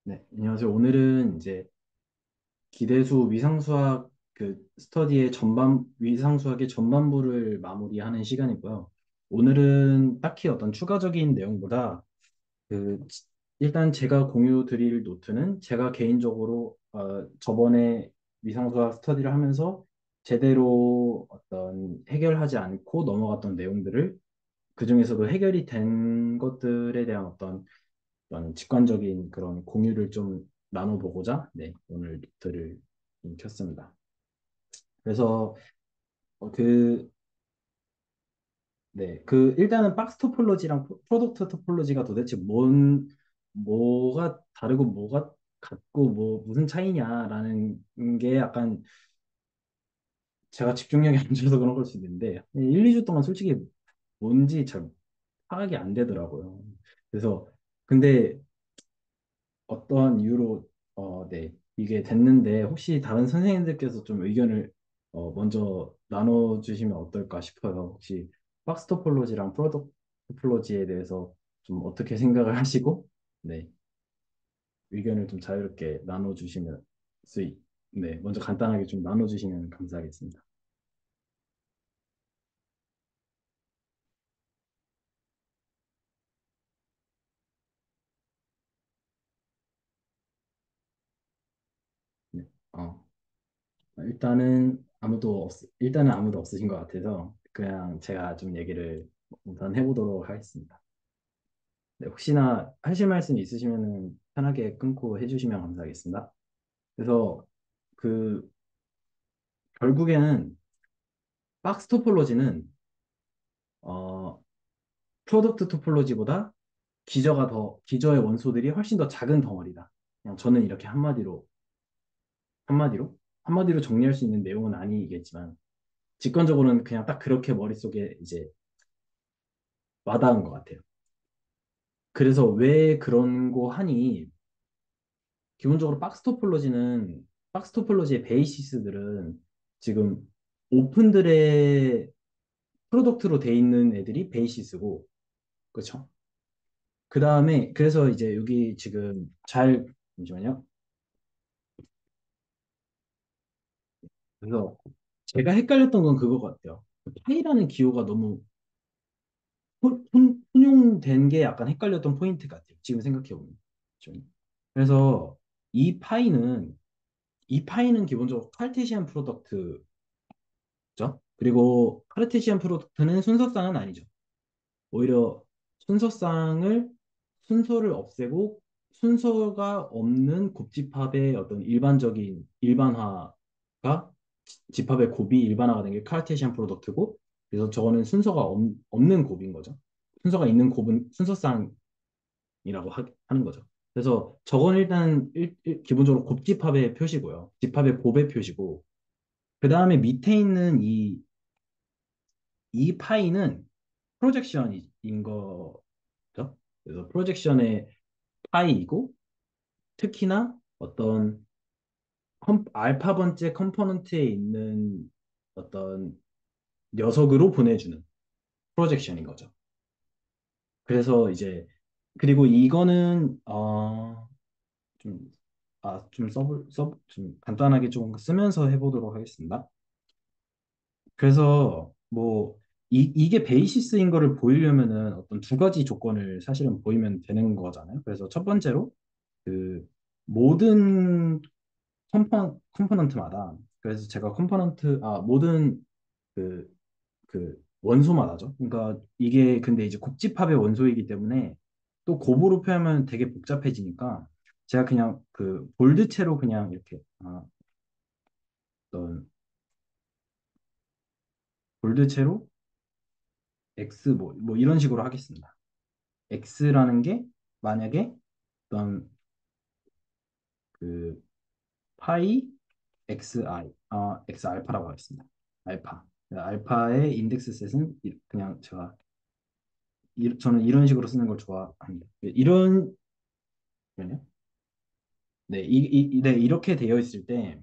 네, 안녕하세요. 오늘은 이제 기대수 위상수학 스터디의 위상수학의 전반부를 마무리하는 시간이고요. 오늘은 딱히 어떤 추가적인 내용보다 그, 일단 제가 공유 드릴 노트는 제가 개인적으로 저번에 위상수학 스터디를 하면서 제대로 어떤 해결하지 않고 넘어갔던 내용들을 그중에서도 해결이 된 것들에 대한 어떤 직관적인 그런 공유를 좀 나눠보고자 오늘 리트를 좀 켰습니다. 그래서 어, 그, 일단은 박스 토폴로지랑 프로덕트 토폴로지가 도대체 뭐가 다르고 뭐가 같고 무슨 차이냐라는 게 약간 제가 집중력이 안 좋아서 그런 걸 수도 있는데 1, 2주 동안 솔직히 뭔지 잘 파악이 안 되더라고요. 그래서 근데 어떠한 이유로 이게 됐는데 혹시 다른 선생님들께서 좀 의견을 먼저 나눠주시면 어떨까 싶어요. 혹시 박스 토폴로지랑 프로덕트 토폴로지에 대해서 좀 어떻게 생각을 하시고 네, 의견을 좀 자유롭게 나눠주시면 먼저 간단하게 좀 나눠주시면 감사하겠습니다. 네. 어, 일단은 아무도 없으신 것 같아서 그냥 제가 좀 얘기를 우선 해보도록 하겠습니다. 네, 혹시나 하실 말씀 있으시면 편하게 끊고 해주시면 감사하겠습니다. 그래서 그 결국에는 박스 토폴로지는 어, 프로덕트 토폴로지보다 기저의 원소들이 훨씬 더 작은 덩어리다. 그냥 저는 이렇게 한마디로 한마디로 정리할 수 있는 내용은 아니겠지만 직관적으로는 그냥 딱 그렇게 머릿속에 이제 와닿은 것 같아요. 그래서 왜 그런 거 하니 기본적으로 박스 토폴로지의 베이시스들은 지금 오픈들의 프로덕트로 돼 있는 애들이 베이시스고, 그렇죠? 그 다음에 그래서 이제 여기 지금 잠시만요. 그래서 제가 헷갈렸던 건 그거 같아요. 파이라는 기호가 너무 혼용된 게 약간 헷갈렸던 포인트 같아요. 지금 생각해 보면. 좀. 그래서 이 파이는 이 파이는 기본적으로 칼테시안 프로덕트 죠. 그리고 카르테시안 프로덕트는 순서쌍은 아니죠. 오히려 순서쌍을 순서를 없애고 순서가 없는 곱집합의 어떤 일반적인 일반화가 집합의 곱이 일반화가 된 게 카르테시안 프로덕트고 그래서 저거는 순서가 없는 곱인 거죠. 순서가 있는 곱은 순서쌍이라고 하는 거죠. 그래서 저건 일단 기본적으로 곱집합의 표시고요. 집합의 곱의 표시고 그 다음에 밑에 있는 이 파이는 프로젝션인 거죠. 그래서 프로젝션의 파이이고 특히나 어떤 알파 번째 컴포넌트에 있는 어떤 녀석으로 보내주는 프로젝션인 거죠. 그래서 이제 그리고 이거는 좀 좀 간단하게 좀 쓰면서 해보도록 하겠습니다. 그래서 뭐 이게 베이시스인 거를 보이려면은 어떤 두 가지 조건을 사실은 보이면 되는 거잖아요. 그래서 첫 번째로 그 모든 컴포넌트마다 그래서 제가 모든 그, 그 원소마다죠. 그러니까 이게 근데 이제 곱집합의 원소이기 때문에 또 곱으로 표현하면 되게 복잡해지니까 제가 그냥 그 볼드체로 그냥 이렇게 어떤 볼드체로 x 뭐 이런 식으로 하겠습니다. x라는 게 만약에 어떤 그 파이 x 알파라고 하겠습니다. 알파. 알파의 인덱스 셋은 그냥 저는 이런 식으로 쓰는 걸 좋아합니다. 잠깐만요. 이렇게 되어 있을 때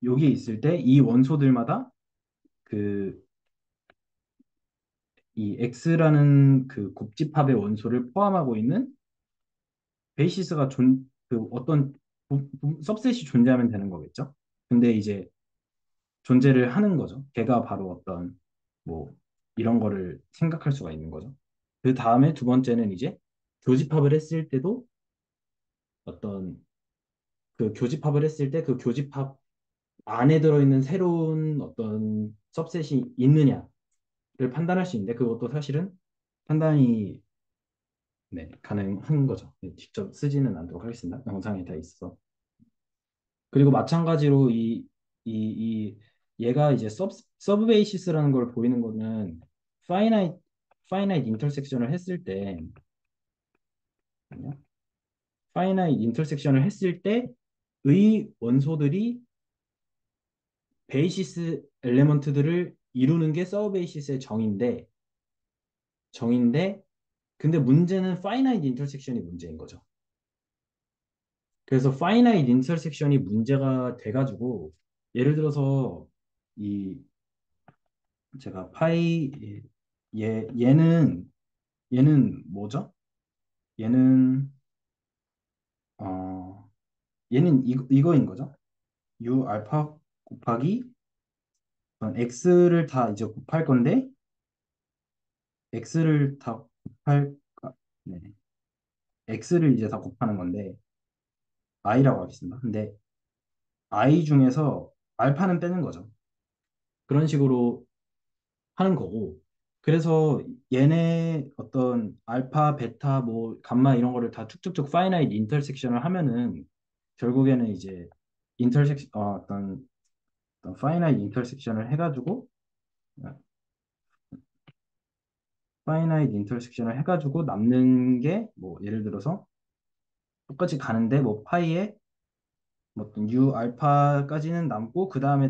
여기 있을 때 이 원소들마다 그 이 x라는 그 곱집합의 원소를 포함하고 있는 베이시스가 그 어떤 सब셋이 존재하면 되는 거겠죠. 근데 이제 존재를 하는 거죠. 걔가 바로 어떤 뭐 이런 거를 생각할 수가 있는 거죠. 그 다음에 두 번째는 이제 교집합을 했을 때도 어떤 그 교집합을 했을 때 그 교집합 안에 들어있는 새로운 어떤 सब셋이 있느냐를 판단할 수 있는데 그것도 사실은 판단이 네, 가능한 거죠. 네, 직접 쓰지는 않도록 하겠습니다. 영상에 다 있어. 그리고 마찬가지로 이 얘가 이제 서브 베이시스라는 걸 보이는 거는 파이나이트 파이나이트 인터섹션을 했을 때 파이나이트 인터섹션을 했을 때의 원소들이 베이시스 엘레먼트들을 이루는 게 서브 베이시스의 정인데 근데 문제는 파이나이트 인터섹션이 문제인 거죠. 그래서 파이나이트 인터섹션이 문제가 돼가지고 예를 들어서 이 제가 얘는 뭐죠? 얘는 어 얘는 이거인 거죠. U 알파 곱하기 x를 다 이제 곱할 건데 x를 다 곱할 네. x를 이제 다 곱하는 건데 i라고 하겠습니다. 근데 i 중에서 알파는 빼는 거죠. 그런 식으로 하는 거고. 그래서 얘네 어떤 알파, 베타, 뭐 감마 이런 거를 다 쭉쭉쭉 파이나이트 인터섹션을 하면은 결국에는 이제 어떤 파이나이트 인터섹션을 해가지고 파이나이트 인터섹션을 해가지고 남는 게 뭐 예를 들어서 똑같이 가는데 뭐 파이에 뭐 어떤 u 알파까지는 남고 그 다음에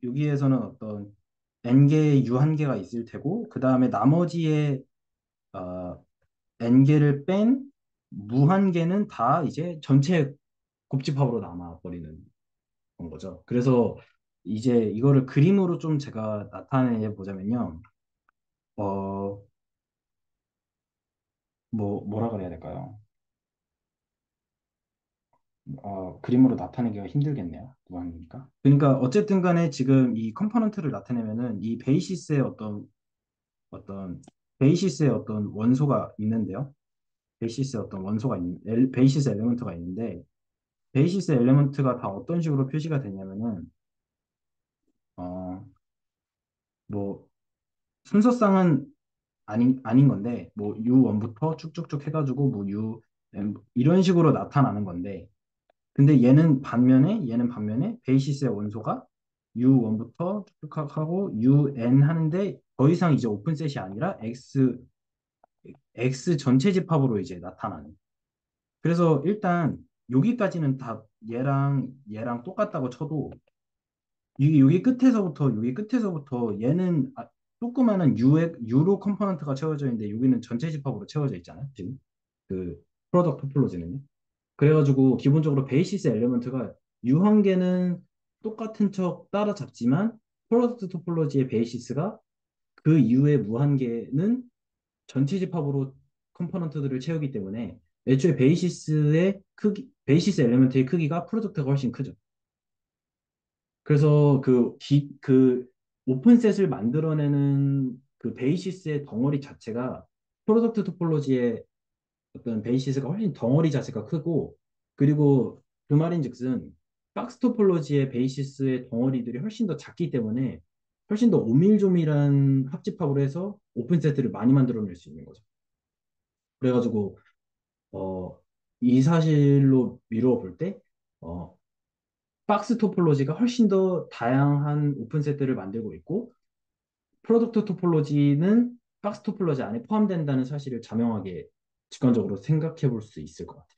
여기에서는 어떤 n개의 u 한 개가 있을 테고 그 다음에 나머지의 어, n개를 뺀 무한개는 다 이제 전체 곱집합으로 남아버리는 건 거죠. 그래서 이제 이거를 그림으로 좀 제가 나타내 보자면요. 어, 뭐라 그래야 될까요? 그림으로 나타내기가 힘들겠네요. 무한이니까. 그러니까 어쨌든 간에 지금 이 컴포넌트를 나타내면은 이 어떤 베이시스의 어떤 원소가 있는데요. 베이시스 엘리먼트가 있는데 베이시스 엘리먼트가 다 어떤 식으로 표시가 되냐면은 어, 뭐 순서상은 아닌 건데 뭐 U1부터 쭉쭉쭉 해가지고 뭐 이런 식으로 나타나는 건데 근데 얘는 반면에 베이시스의 원소가 U1부터 쭉 하고 UN 하는데 더 이상 이제 오픈셋이 아니라 X 전체 집합으로 이제 나타나는. 그래서 일단 여기까지는 다 얘랑 똑같다고 쳐도 여기 끝에서부터 얘는 조그마한 유로 컴포넌트가 채워져 있는데 여기는 전체 집합으로 채워져 있잖아요. 지금 그 프로덕트 토폴로지는요. 그래가지고 기본적으로 베이시스 엘리먼트가 유한계는 똑같은 척 따라잡지만 프로덕트 토폴로지의 베이시스가 그 이후의 무한계는 전체 집합으로 컴포넌트들을 채우기 때문에 애초에 베이시스 엘리먼트의 크기가 프로덕트가 훨씬 크죠. 그래서 그 오픈셋을 만들어내는 그 베이시스의 덩어리 자체가 프로덕트 토폴로지의 어떤 베이시스가 훨씬 덩어리 자체가 크고 그리고 그 말인즉슨 박스 토폴로지의 베이시스의 덩어리들이 훨씬 더 작기 때문에 훨씬 더 오밀조밀한 합집합으로 해서 오픈 세트를 많이 만들어낼 수 있는 거죠. 그래가지고 어, 이 사실로 미루어 볼 때 박스 토폴로지가 훨씬 더 다양한 오픈 세트를 만들고 있고 프로덕트 토폴로지는 박스 토폴로지 안에 포함된다는 사실을 자명하게 직관적으로 생각해 볼 수 있을 것 같아요.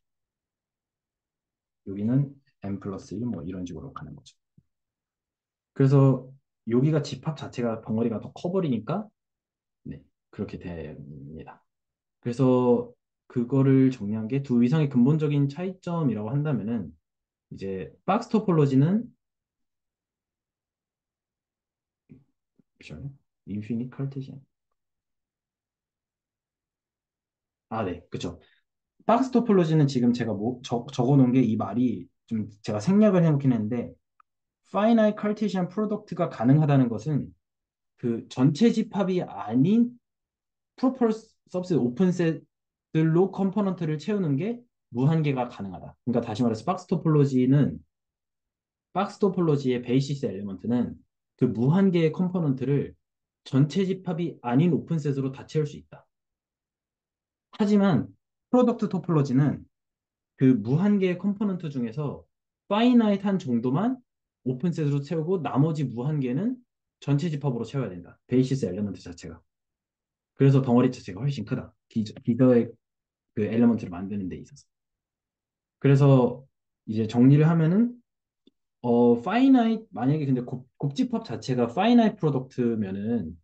여기는 n 플러스 1 뭐 이런 식으로 가는 거죠. 그래서 여기가 집합 자체가 덩어리가 더 커버리니까 네, 그렇게 됩니다. 그래서 그거를 정리한 게 두 이상의 근본적인 차이점이라고 한다면은 이제 박스 토폴로지는 인피니트 칼테시안 네, 그쵸. 박스 토폴로지는 지금 제가 적어놓은 게 이 말이 좀 제가 생략을 해놓긴 했는데 finite Cartesian product가 가능하다는 것은 그 전체 집합이 아닌 proper subset 오픈셋들로 컴포넌트를 채우는 게 무한계가 가능하다. 그러니까 다시 말해서 박스 토폴로지의 베이시스 엘리먼트는 그 무한계의 컴포넌트를 전체 집합이 아닌 오픈셋으로 다 채울 수 있다. 하지만 프로덕트 토폴로지는 그 무한개의 컴포넌트 중에서 파이나이트한 정도만 오픈셋으로 채우고 나머지 무한개는 전체 집합으로 채워야 된다. 베이시스 엘리먼트 자체가. 그래서 덩어리 자체가 훨씬 크다. 기저의 그 엘리먼트를 만드는 데 있어서. 그래서 이제 정리를 하면은 파이나이트 만약에 근데 곱집합 자체가 파이나이트 프로덕트면은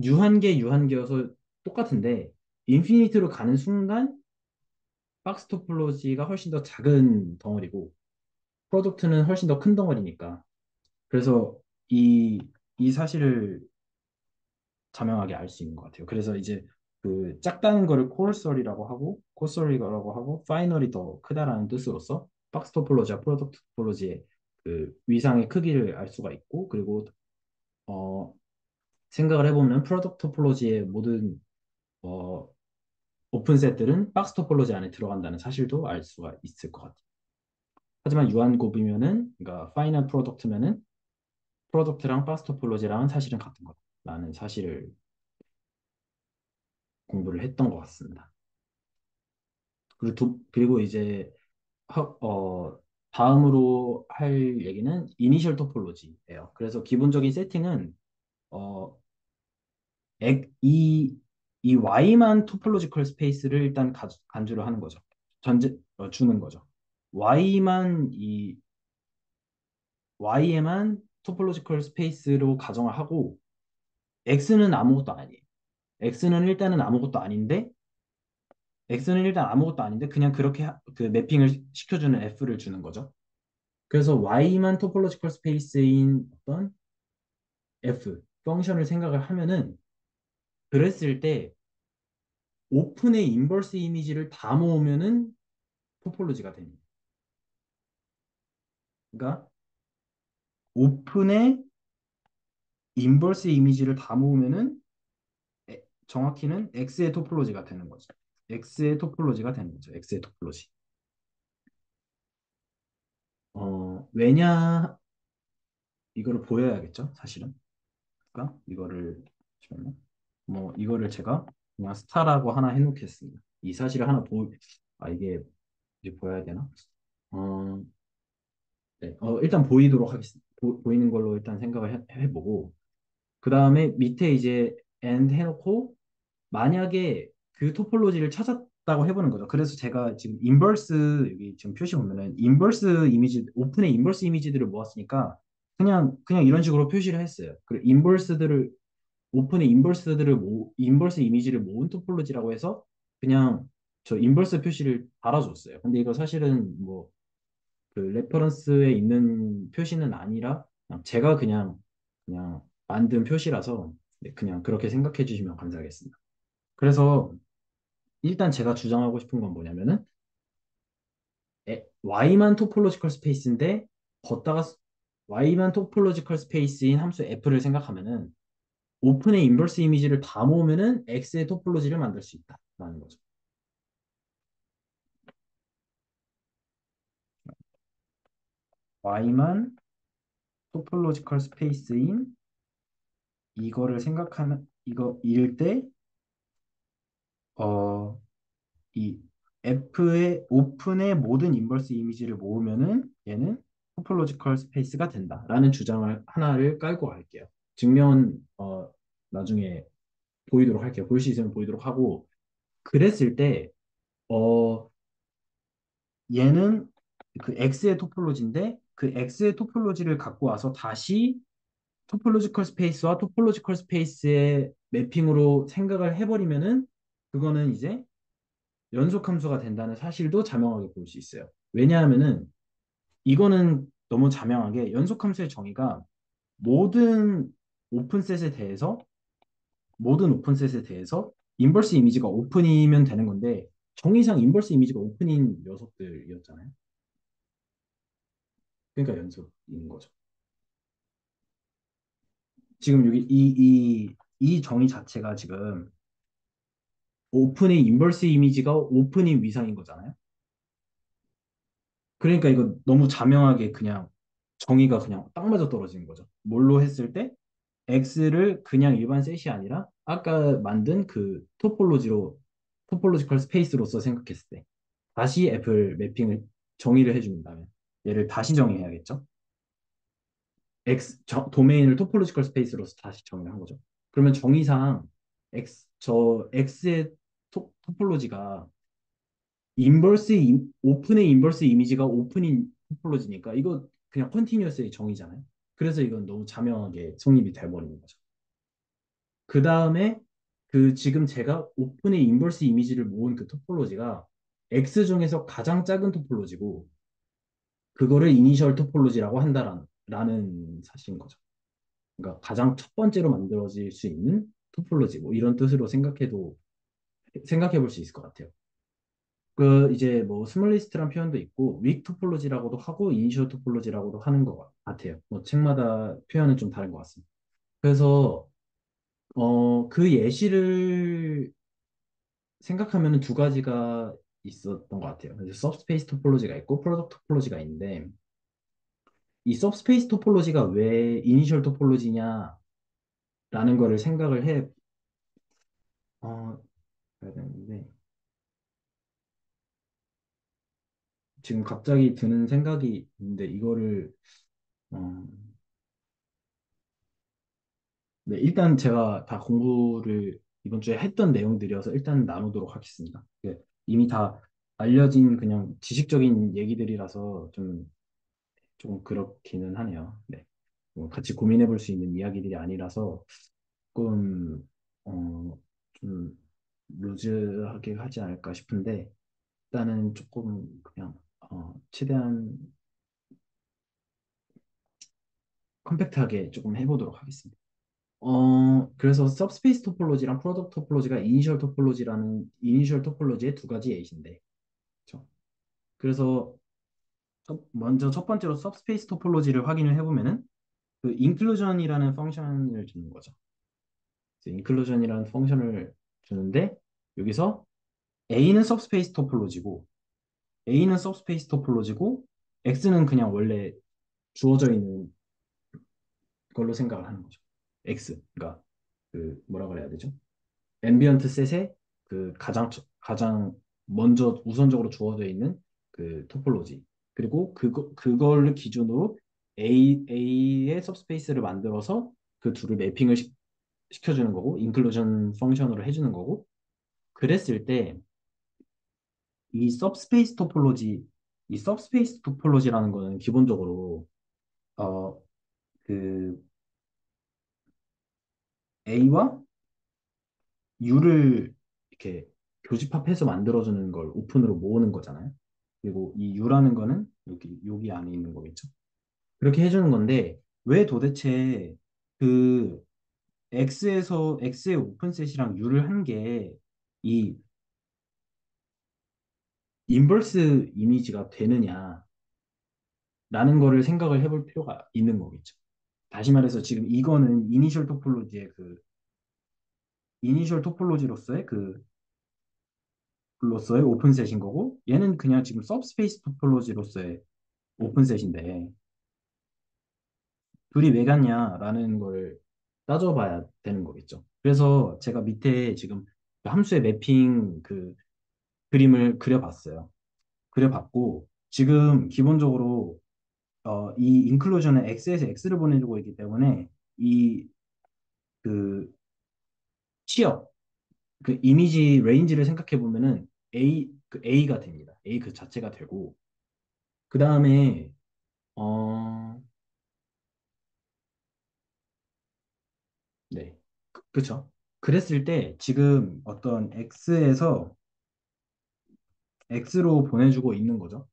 유한계여서 똑같은데 인피니트로 가는 순간 박스 토폴로지가 훨씬 더 작은 덩어리고 프로덕트는 훨씬 더 큰 덩어리니까. 그래서 이, 이 사실을 자명하게 알 수 있는 것 같아요. 그래서 이제 그 작다는 거를 콜솔이라고 하고 코솔이라고 하고 파이널이 더 크다라는 뜻으로서 박스 토폴로지와 프로덕트 토폴로지의 그 위상의 크기를 알 수가 있고 그리고 어, 생각을 해보면 프로덕트 토폴로지의 모든 어, 오픈셋들은 박스 토폴로지 안에 들어간다는 사실도 알 수가 있을 것 같아요. 하지만 유한곱이면은 그러니까 파이널 프로덕트면은 프로덕트랑 박스 토폴로지랑은 사실은 같은 거라는 사실을 공부를 했던 것 같습니다. 그리고 이제 다음으로 할 얘기는 이니셜 토폴로지예요. 그래서 기본적인 세팅은 어, 이, 이 Y만 토폴로지컬 스페이스를 일단 간주를 하는 거죠. 주는 거죠. Y만 이 Y에만 토폴로지컬 스페이스로 가정을 하고 X는 아무것도 아니에요. X는 일단 아무것도 아닌데 그냥 그렇게 그 매핑을 시켜주는 F를 주는 거죠. 그래서 Y만 토폴로지컬 스페이스인 어떤 F 펑션을 생각을 하면은 그랬을 때 오픈의 인버스 이미지를 다 모으면은 토폴로지가 됩니다. 그러니까 오픈의 인버스 이미지를 다 모으면은 정확히는 X의 토폴로지가 되는 거죠. X의 토폴로지가 되는 거죠. X의 토폴로지. 왜냐 이거를 보여야겠죠, 사실은. 그러니까 이거를 잠시만요. 뭐 이거를 제가 그냥 스타라고 하나 해놓겠습니다. 이 사실을 하나 이게 이제 보여야 되나? 어, 네. 일단 보이도록 하겠습니다. 보이는 걸로 일단 생각을 해보고 그 다음에 밑에 이제 and 해놓고 만약에 그 토폴로지를 찾았다고 해보는 거죠. 그래서 제가 지금 인버스 여기 지금 표시 보면은 인버스 이미지 오픈의 인버스 이미지들을 모았으니까 그냥 이런 식으로 표시를 했어요. 그리고 오픈의 인버스 이미지를 모은 토폴로지라고 해서 그냥 저 인버스 표시를 달아줬어요. 근데 이거 사실은 뭐 그 레퍼런스에 있는 표시는 아니라 제가 그냥 만든 표시라서 네, 그냥 그렇게 생각해 주시면 감사하겠습니다. 그래서 일단 제가 주장하고 싶은 건 뭐냐면은 Y만 토폴로지컬 스페이스인데 걷다가 Y만 토폴로지컬 스페이스인 함수 F를 생각하면은 오픈의 인버스 이미지를 다 모으면은 X의 토폴로지를 만들 수 있다라는 거죠. Y만 토폴로지컬 스페이스인 이거를 생각하는 이일 때 이 F의 오픈의 모든 인버스 이미지를 모으면은 얘는 토폴로지컬 스페이스가 된다라는 주장을 하나를 깔고 갈게요. 증명은 나중에 보이도록 할게요. 볼 수 있으면 보이도록 하고 그랬을 때 어, 얘는 그 X의 토폴로지인데 그 X의 토폴로지를 갖고 와서 다시 토폴로지컬 스페이스와 토폴로지컬 스페이스의 매핑으로 생각을 해버리면은 그거는 이제 연속 함수가 된다는 사실도 자명하게 볼 수 있어요. 왜냐하면은 이거는 너무 자명하게 연속 함수의 정의가 모든 오픈셋에 대해서 모든 오픈셋에 대해서 인버스 이미지가 오픈이면 되는 건데 정의상 인버스 이미지가 오픈인 녀석들이었잖아요. 그러니까 연속인 거죠. 지금 여기 이 정의 자체가 지금 오픈의 인버스 이미지가 오픈인 위상인 거잖아요. 그러니까 이거 너무 자명하게 그냥 정의가 그냥 딱 맞아 떨어지는 거죠. 뭘로 했을 때 X를 그냥 일반 셋이 아니라 아까 만든 그 토폴로지컬 스페이스로서 생각했을 때 다시 F를 매핑을 정의를 해준다면 얘를 다시 정의해야겠죠. 도메인을 토폴로지컬 스페이스로서 다시 정의를 한 거죠. 그러면 정의상 X의 토폴로지가 오픈의 인버스 이미지가 오픈인 토폴로지니까 이거 그냥 컨티뉴어스의 정의잖아요. 그래서 이건 너무 자명하게 성립이 돼버리는 거죠. 그 다음에 그 지금 제가 오픈의 인버스 이미지를 모은 그 토폴로지가 X 중에서 가장 작은 토폴로지고 그거를 이니셜 토폴로지라고 한다라는 사실인 거죠. 그러니까 가장 첫 번째로 만들어질 수 있는 토폴로지 뭐 이런 뜻으로 생각해 볼 수 있을 것 같아요. 그 이제 뭐 스몰리스트란 표현도 있고 윅 토폴로지라고도 하고 이니셜 토폴로지라고도 하는 것 같아요. 뭐 책마다 표현은 좀 다른 것 같습니다. 그래서 그 예시를 생각하면 두 가지가 있었던 것 같아요. 그래서 서브스페이스 토폴로지가 있고 프로덕트 토폴로지가 있는데 이 서브스페이스 토폴로지가 왜 이니셜 토폴로지냐라는 거를 생각을 어, 해야 되는데 지금 갑자기 드는 생각이 있는데 이거를 어, 네, 일단 제가 다 공부를 이번 주에 했던 내용들이어서 일단 나누도록 하겠습니다. 네, 이미 다 알려진 그냥 지식적인 얘기들이라서 조금 그렇기는 하네요. 네. 뭐 같이 고민해 볼 수 있는 이야기들이 아니라서 조금, 좀 루즈하게 하지 않을까 싶은데, 일단은 조금 그냥, 최대한 컴팩트하게 조금 해보도록 하겠습니다. 그래서 सब스페이스 토폴로지랑 프로덕트 토폴로지가 이니셜 토폴로지의 두 가지 예시인데, 그렇죠? 그래서 먼저 첫 번째로 सब스페이스 토폴로지를 확인을 해보면은 그 인클루전이라는 펑션을 주는 거죠. 인클루전이라는 펑션을 주는데 여기서 A는 सब스페이스 토폴로지고 A는 सब스페이스 토폴로지고 X는 그냥 원래 주어져 있는 걸로 생각을 하는 거죠. X, 그러니까 그 뭐라 그래야 되죠? 앰비언트 셋에 그 가장 먼저 우선적으로 주어져 있는 그 토폴로지. 그리고 그걸 기준으로 A의 सब스페이스를 만들어서 그 둘을 매핑을 시켜주는 거고, 인클루전 펑션으로 해주는 거고, 그랬을 때 이 서브스페이스 토폴로지라는 거는 기본적으로 어, 그 A와 U를 이렇게 교집합해서 만들어주는 걸 오픈으로 모으는 거잖아요. 그리고 이 U라는 거는 여기 안에 있는 거겠죠. 그렇게 해주는 건데 왜 도대체 그 X의 오픈셋이랑 U를 한 게 이 인버스 이미지가 되느냐라는 거를 생각을 해볼 필요가 있는 거겠죠. 다시 말해서 지금 이거는 이니셜 토폴로지로서의 로서의 오픈셋인 거고 얘는 그냥 지금 서브스페이스 토폴로지로서의 오픈셋인데 둘이 왜 같냐라는 걸 따져봐야 되는 거겠죠. 그래서 제가 밑에 지금 그 함수의 매핑 그 그림을 그려봤어요. 그려봤고 지금 기본적으로 이 인클루전은 X에서 X를 보내주고 있기 때문에 이 그 취업 그 이미지 레인지를 생각해 보면은 A가 됩니다. A 그 자체가 되고 그 다음에 어 네. 그쵸. 그랬을 때 지금 어떤 X로 보내주고 있는 거죠.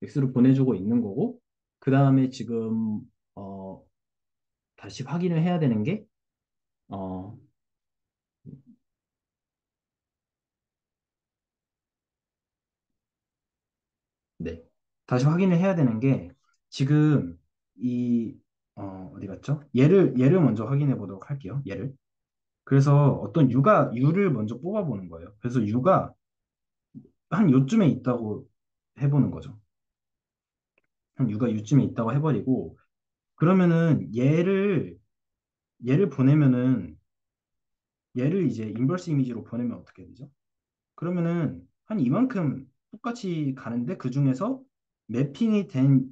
X로 보내주고 있는 거고 그 다음에 지금 어 다시 확인을 해야 되는 게 어 네. 다시 확인을 해야 되는 게 지금 이 어디 갔죠? 얘를 먼저 확인해 보도록 할게요. 얘를. 그래서 어떤 유를 먼저 뽑아 보는 거예요. 그래서 유가 한 요쯤에 있다고 해보는 거죠. 한 유가 요쯤에 있다고 해버리고 그러면은 얘를 보내면은 얘를 이제 인버스 이미지로 보내면 어떻게 되죠? 그러면은 한 이만큼 똑같이 가는데 그 중에서 매핑이 된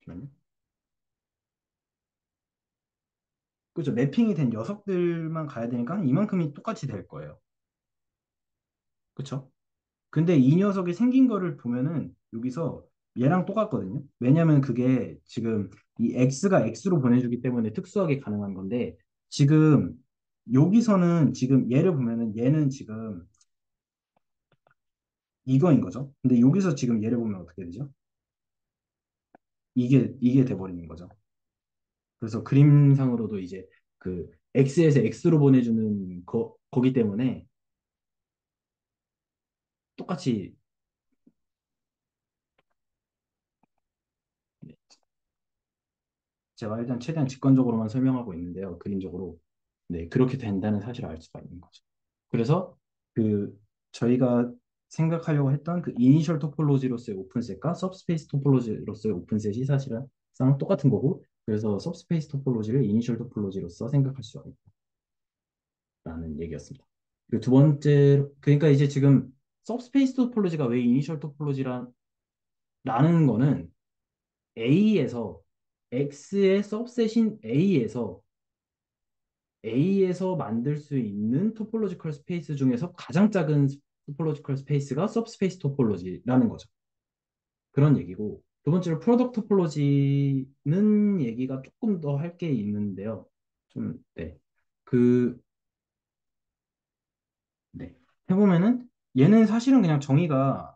잠시만요. 그죠? 매핑이 된 녀석들만 가야 되니까 한 이만큼이 똑같이 될 거예요. 그쵸? 근데 이 녀석이 생긴 거를 보면은 여기서 얘랑 똑같거든요. 왜냐면 그게 지금 이 x가 x로 보내주기 때문에 특수하게 가능한 건데 지금 여기서는 지금 얘를 보면은 얘는 지금 이거인 거죠. 근데 여기서 지금 얘를 보면 어떻게 되죠? 이게 돼버리는 거죠. 그래서 그림상으로도 이제 그 x에서 x로 보내주는 거기 때문에 똑같이 제가 일단 최대한 직관적으로만 설명하고 있는데요. 그림적으로. 네, 그렇게 된다는 사실을 알 수가 있는 거죠. 그래서 그 저희가 생각하려고 했던 그 이니셜 토폴로지로서의 오픈셋과 सब스페이스 토폴로지로서의 오픈셋이 사실은 똑같은 거고, 그래서 सब스페이스 토폴로지를 이니셜 토폴로지로서 생각할 수가 있다는 얘기였습니다. 그리고 두 번째, 그러니까 이제 지금 सब스페이스 토폴로지가 왜 이니셜 토폴로지라는 거는 A에서 X의 सब셋인 A에서 만들 수 있는 토폴로지컬 스페이스 중에서 가장 작은 토폴로지컬 스페이스가 सब스페이스 토폴로지라는 거죠. 그런 얘기고 두 번째로 프로덕트 토폴로지는 얘기가 조금 더 할 게 있는데요. 좀 네. 그 네. 해보면은 얘는 사실은 그냥 정의가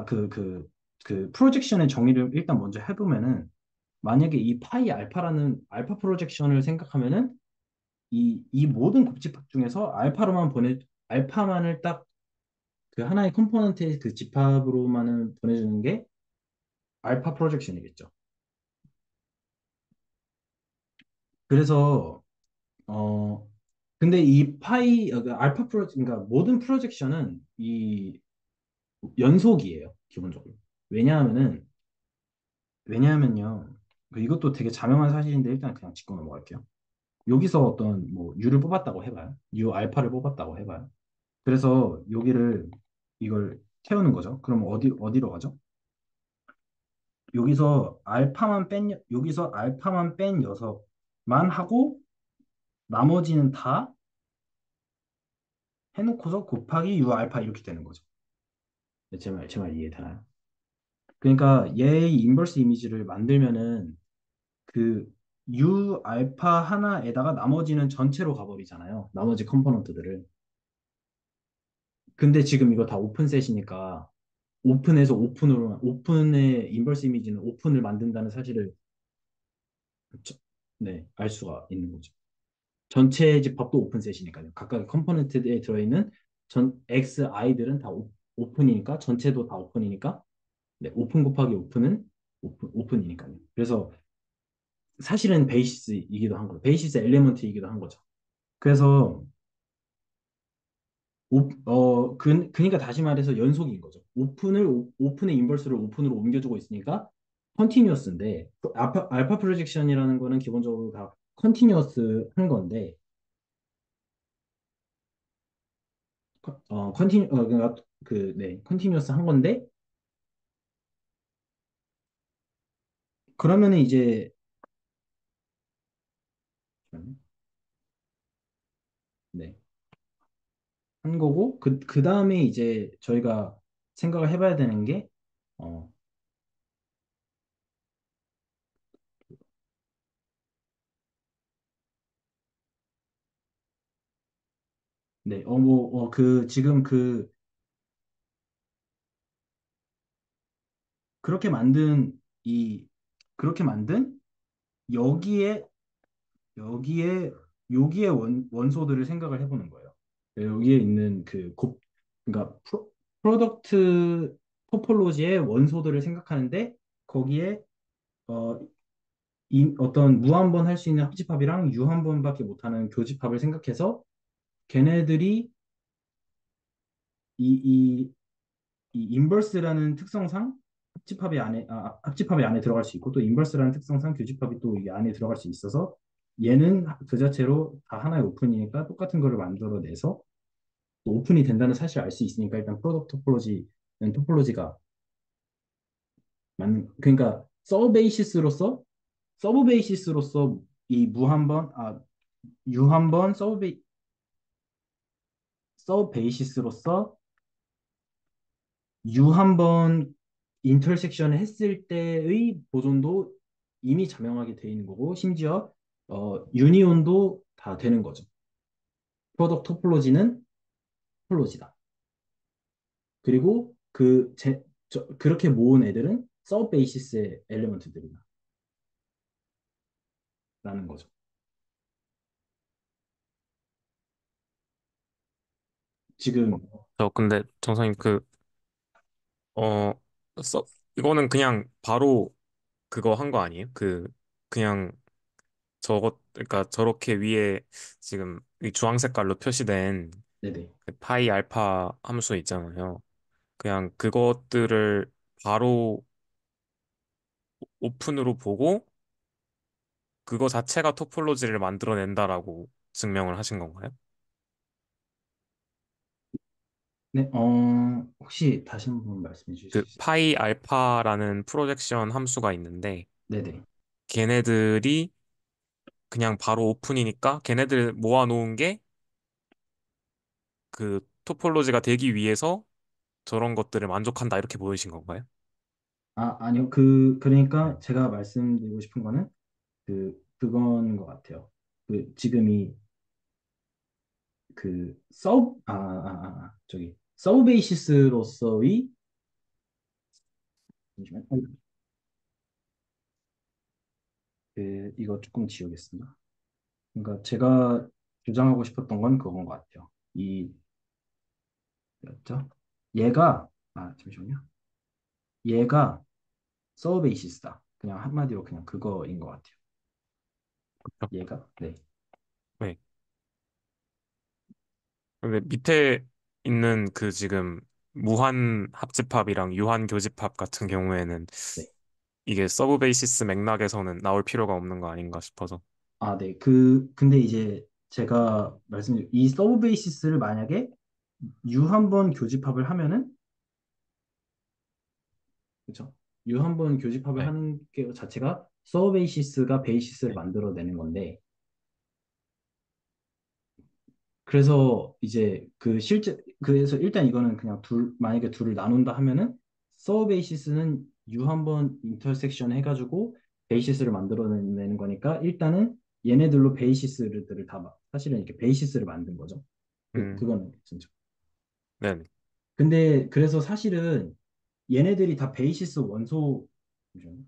그 프로젝션의 정의를 일단 먼저 해보면은 만약에 이 파이 알파라는 알파 프로젝션을 생각하면은 이 모든 곱집합 중에서 알파만을 딱 그 하나의 컴포넌트의 그 집합으로만은 보내주는 게 알파 프로젝션이겠죠. 그래서 어 근데 이 그 알파 그러니까 모든 프로젝션은 이 연속이에요, 기본적으로. 왜냐하면은 왜냐하면요. 이것도 되게 자명한 사실인데 일단 그냥 짚고 넘어갈게요. 여기서 어떤 뭐 U를 뽑았다고 해봐요. U 알파를 뽑았다고 해봐요. 그래서 여기를 이걸 태우는 거죠. 그럼 어디로 가죠? 여기서 알파만 뺀 녀석만 하고 나머지는 다 해놓고서 곱하기 U 알파 이렇게 되는 거죠. 네, 제 말 이해되나요? 그러니까 얘의 인버스 이미지를 만들면은 그 U 알파 하나에다가 나머지는 전체로 가버리잖아요. 나머지 컴포넌트들을. 근데 지금 이거 다 오픈셋이니까 오픈의 인버스 이미지는 오픈을 만든다는 사실을 네, 알 수가 있는 거죠. 전체 집합도 오픈셋이니까요. 각각의 컴포넌트에 들어있는 XI들은 다 오픈이니까 전체도 다 오픈이니까 네, 오픈 곱하기 오픈은 오픈이니까요. 그래서 사실은 베이시스이기도 한 거죠. 베이시스 엘리먼트이기도 한 거죠. 그래서 그러니까 다시 말해서 연속인 거죠. 오픈의 인버스를 오픈으로 옮겨주고 있으니까 컨티뉴어스인데 알파 프로젝션이라는 거는 기본적으로 다 컨티뉴어스 한 건데 그러니까 컨티뉴어스 한 건데 그러면은 이제 네, 한 거고 그 다음에 이제 저희가 생각을 해봐야 되는 게 어, 네, 지금 그렇게 만든 이 그렇게 만든 여기에 여기에 여기에 원소들을 생각을 해보는 거예요. 여기에 있는 그러니까 프로덕트 토폴로지의 원소들을 생각하는데 거기에 어, 어떤 무한번 할 수 있는 합집합이랑 유한번밖에 못하는 교집합을 생각해서 걔네들이 이, 이 인버스라는 특성상 합집합의 안에 들어갈 수 있고 또 인버스라는 특성상 교집합이 또 이 안에 들어갈 수 있어서 얘는 그 자체로 다 하나의 오픈이니까 똑같은 거를 만들어내서 또 오픈이 된다는 사실을 알 수 있으니까 일단 프로덕트 토폴로지는 토폴로지가 맞는 그러니까 서브 베이시스로서 이 무한번 유한번 서브 베이시스로서 유한번 인터섹션을 했을 때의 보존도 이미 자명하게 되어 있는 거고 심지어 유니온도 다 되는 거죠. 프로덕트 토폴로지는 토폴로지다. 그리고 그렇게 모은 애들은 서브 베이시스의 엘리먼트들이다라는 거죠. 지금 저 근데 정선님 어, 이거는 그냥 바로 그거 한 거 아니에요? 그냥 그러니까 저렇게 위에 지금 이 주황 색깔로 표시된 네네. 그 파이 알파 함수 있잖아요. 그냥 그것들을 바로 오픈으로 보고 그거 자체가 토폴로지를 만들어낸다라고 증명을 하신 건가요? 네, 혹시 다시 한번 말씀해 주실 그 수 있어요? 파이 알파라는 프로젝션 함수가 있는데 네네. 걔네들이 그냥 바로 오픈이니까 걔네들 모아놓은 게 그 토폴로지가 되기 위해서 저런 것들을 만족한다 이렇게 보이신 건가요? 아니요. 그러니까 제가 말씀드리고 싶은 거는 그건 것 같아요. 지금 서브 베이시스로서의, 잠시만, 이거 조금 지우겠습니다. 그러니까 제가 주장하고 싶었던 건 그건 것 같아요. 였죠? 잠시만요. 얘가 서브 베이시스다. 그냥 한마디로 그냥 그거인 것 같아요. 그렇죠. 네. 네. 근데 밑에 있는 그 지금 무한 합집합이랑 유한 교집합 같은 경우에는 네. 이게 서브 베이시스 맥락에서는 나올 필요가 없는 거 아닌가 싶어서. 네. 근데 이제 제가 말씀드린 이 서브 베이시스를 만약에 U 한 번 교집합을 하면은, 그렇죠? U 한 번 교집합을 네. 하는 게 자체가 서브 베이시스가 베이시스를 네. 만들어내는 건데, 그래서 이제 그래서 일단 이거는 그냥 만약에 둘을 나눈다 하면은 서브 베이시스는 U 한 번 인터섹션 해가지고 베이시스를 만들어내는 거니까 일단은 얘네들로 베이시스들을 사실은 이렇게 베이시스를 만든 거죠. 음, 그거는 진짜. 네. 근데 그래서 사실은 얘네들이 다 베이시스 원소, 잠시만요.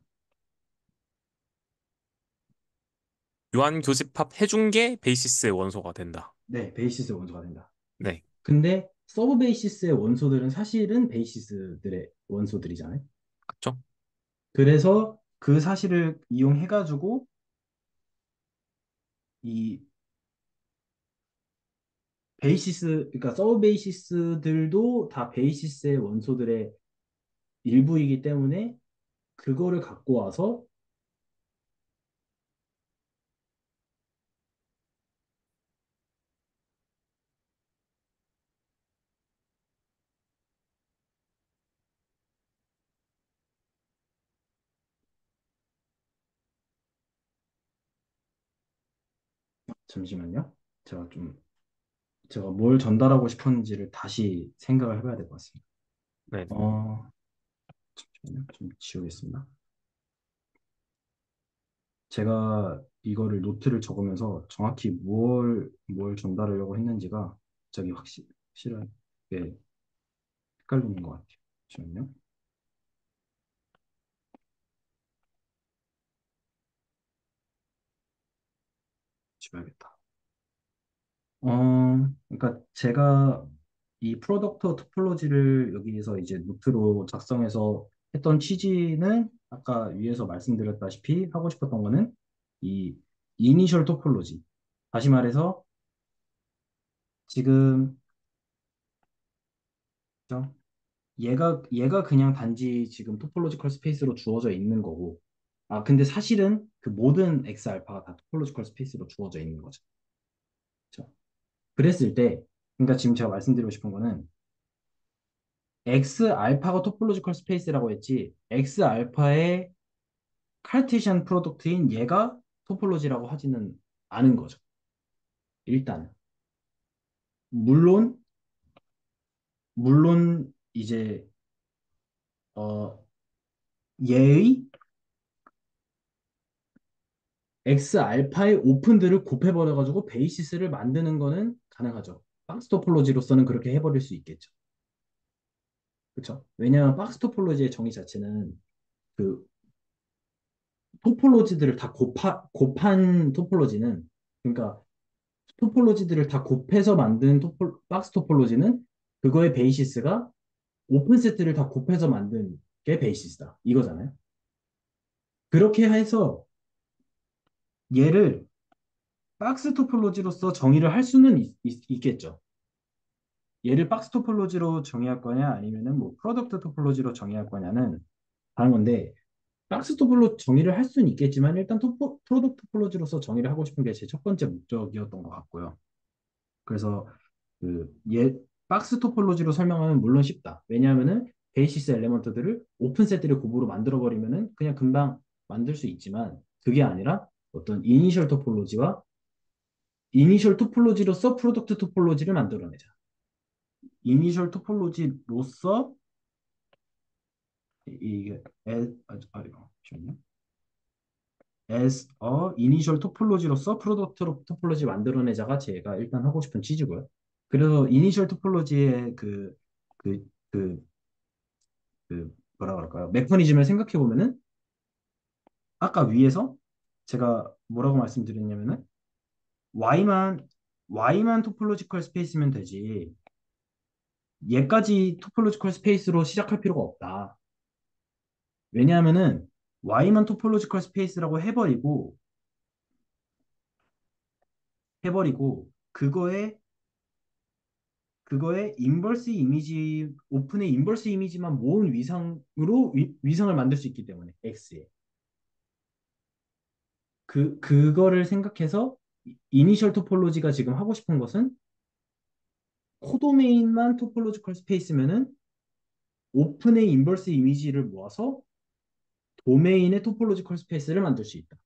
유한 교집합 해준 게 베이시스의 원소가 된다. 네, 베이시스 원소가 된다. 네. 근데 서브 베이시스의 원소들은 사실은 베이시스들의 원소들이잖아요. 그렇죠? 그래서 그 사실을 이용해가지고 이 그러니까 서브 베이시스들도 다 베이시스의 원소들의 일부이기 때문에 그거를 갖고 와서, 잠시만요. 제가 뭘 전달하고 싶었는지를 다시 생각을 해봐야 될 것 같습니다. 네. 잠시만요. 좀 지우겠습니다. 제가 이거를 노트를 적으면서 정확히 뭘 전달하려고 했는지가 갑자기 확실하게 헷갈리는 것 같아요. 잠시만요. 지워야겠다. 그러니까 제가 이 프로덕트 토폴로지를 여기에서 이제 노트로 작성해서 했던 취지는 아까 위에서 말씀드렸다시피 하고 싶었던 거는 이 이니셜 토폴로지. 다시 말해서 지금 그죠? 얘가 그냥 단지 지금 토폴로지컬 스페이스로 주어져 있는 거고 근데 사실은 그 모든 X 알파가 다 토폴로지컬 스페이스로 주어져 있는 거죠. 그죠? 그랬을 때 그러니까 지금 제가 말씀드리고 싶은 거는 X 알파가 토폴로지컬 스페이스라고 했지 X 알파의 카르테시안 프로덕트인 얘가 토폴로지라고 하지는 않은 거죠. 일단 물론 이제 어 얘의 X 알파의 오픈들을 곱해버려가지고 베이시스를 만드는 거는 가능하죠. 박스 토폴로지로서는 그렇게 해버릴 수 있겠죠. 그렇죠? 왜냐하면 박스 토폴로지의 정의 자체는 그 토폴로지들을 다 곱한 토폴로지는 그러니까 토폴로지들을 다 곱해서 만든 박스 토폴로지는 그거의 베이시스가 오픈 세트를 다 곱해서 만든 게 베이시스다. 이거잖아요. 그렇게 해서 얘를 박스 토폴로지로서 정의를 할 수는 있겠죠. 얘를 박스 토폴로지로 정의할 거냐 아니면은 뭐 프로덕트 토폴로지로 정의할 거냐는 다른 건데 박스 토폴로 정의를 할 수는 있겠지만 일단 프로덕트 토폴로지로서 정의를 하고 싶은 게 제 첫 번째 목적이었던 것 같고요. 그래서 얘 박스 토폴로지로 설명하면 물론 쉽다. 왜냐하면은 베이시스 엘레먼트들을 오픈 세트를 곱으로 만들어 버리면은 그냥 금방 만들 수 있지만 그게 아니라 어떤 이니셜 토폴로지로서 프로덕트 토폴로지를 만들어내자. 이니셜 토폴로지로서 이게 이거 잠시만요. as a initial 토폴로지로서 프로덕트 토폴로지 만들어내자가 제가 일단 하고 싶은 취지고요. 그래서 이니셜 토폴로지의 그, 그, 뭐라 그럴까요? 메커니즘을 생각해 보면은 아까 위에서 제가 뭐라고 말씀드렸냐면은 y만 y만 토폴로지컬 스페이스면 되지 얘까지 토폴로지컬 스페이스로 시작할 필요가 없다. 왜냐하면은 y만 토폴로지컬 스페이스라고 해버리고 그거에 인버스 이미지 오픈의 인버스 이미지만 모은 위상으로 위상을 만들 수 있기 때문에 X에 그거를 생각해서 이니셜 토폴로지가 지금 하고 싶은 것은 코도메인만 토폴로지컬 스페이스면은 오픈의 인버스 이미지를 모아서 도메인의 토폴로지컬 스페이스를 만들 수 있다.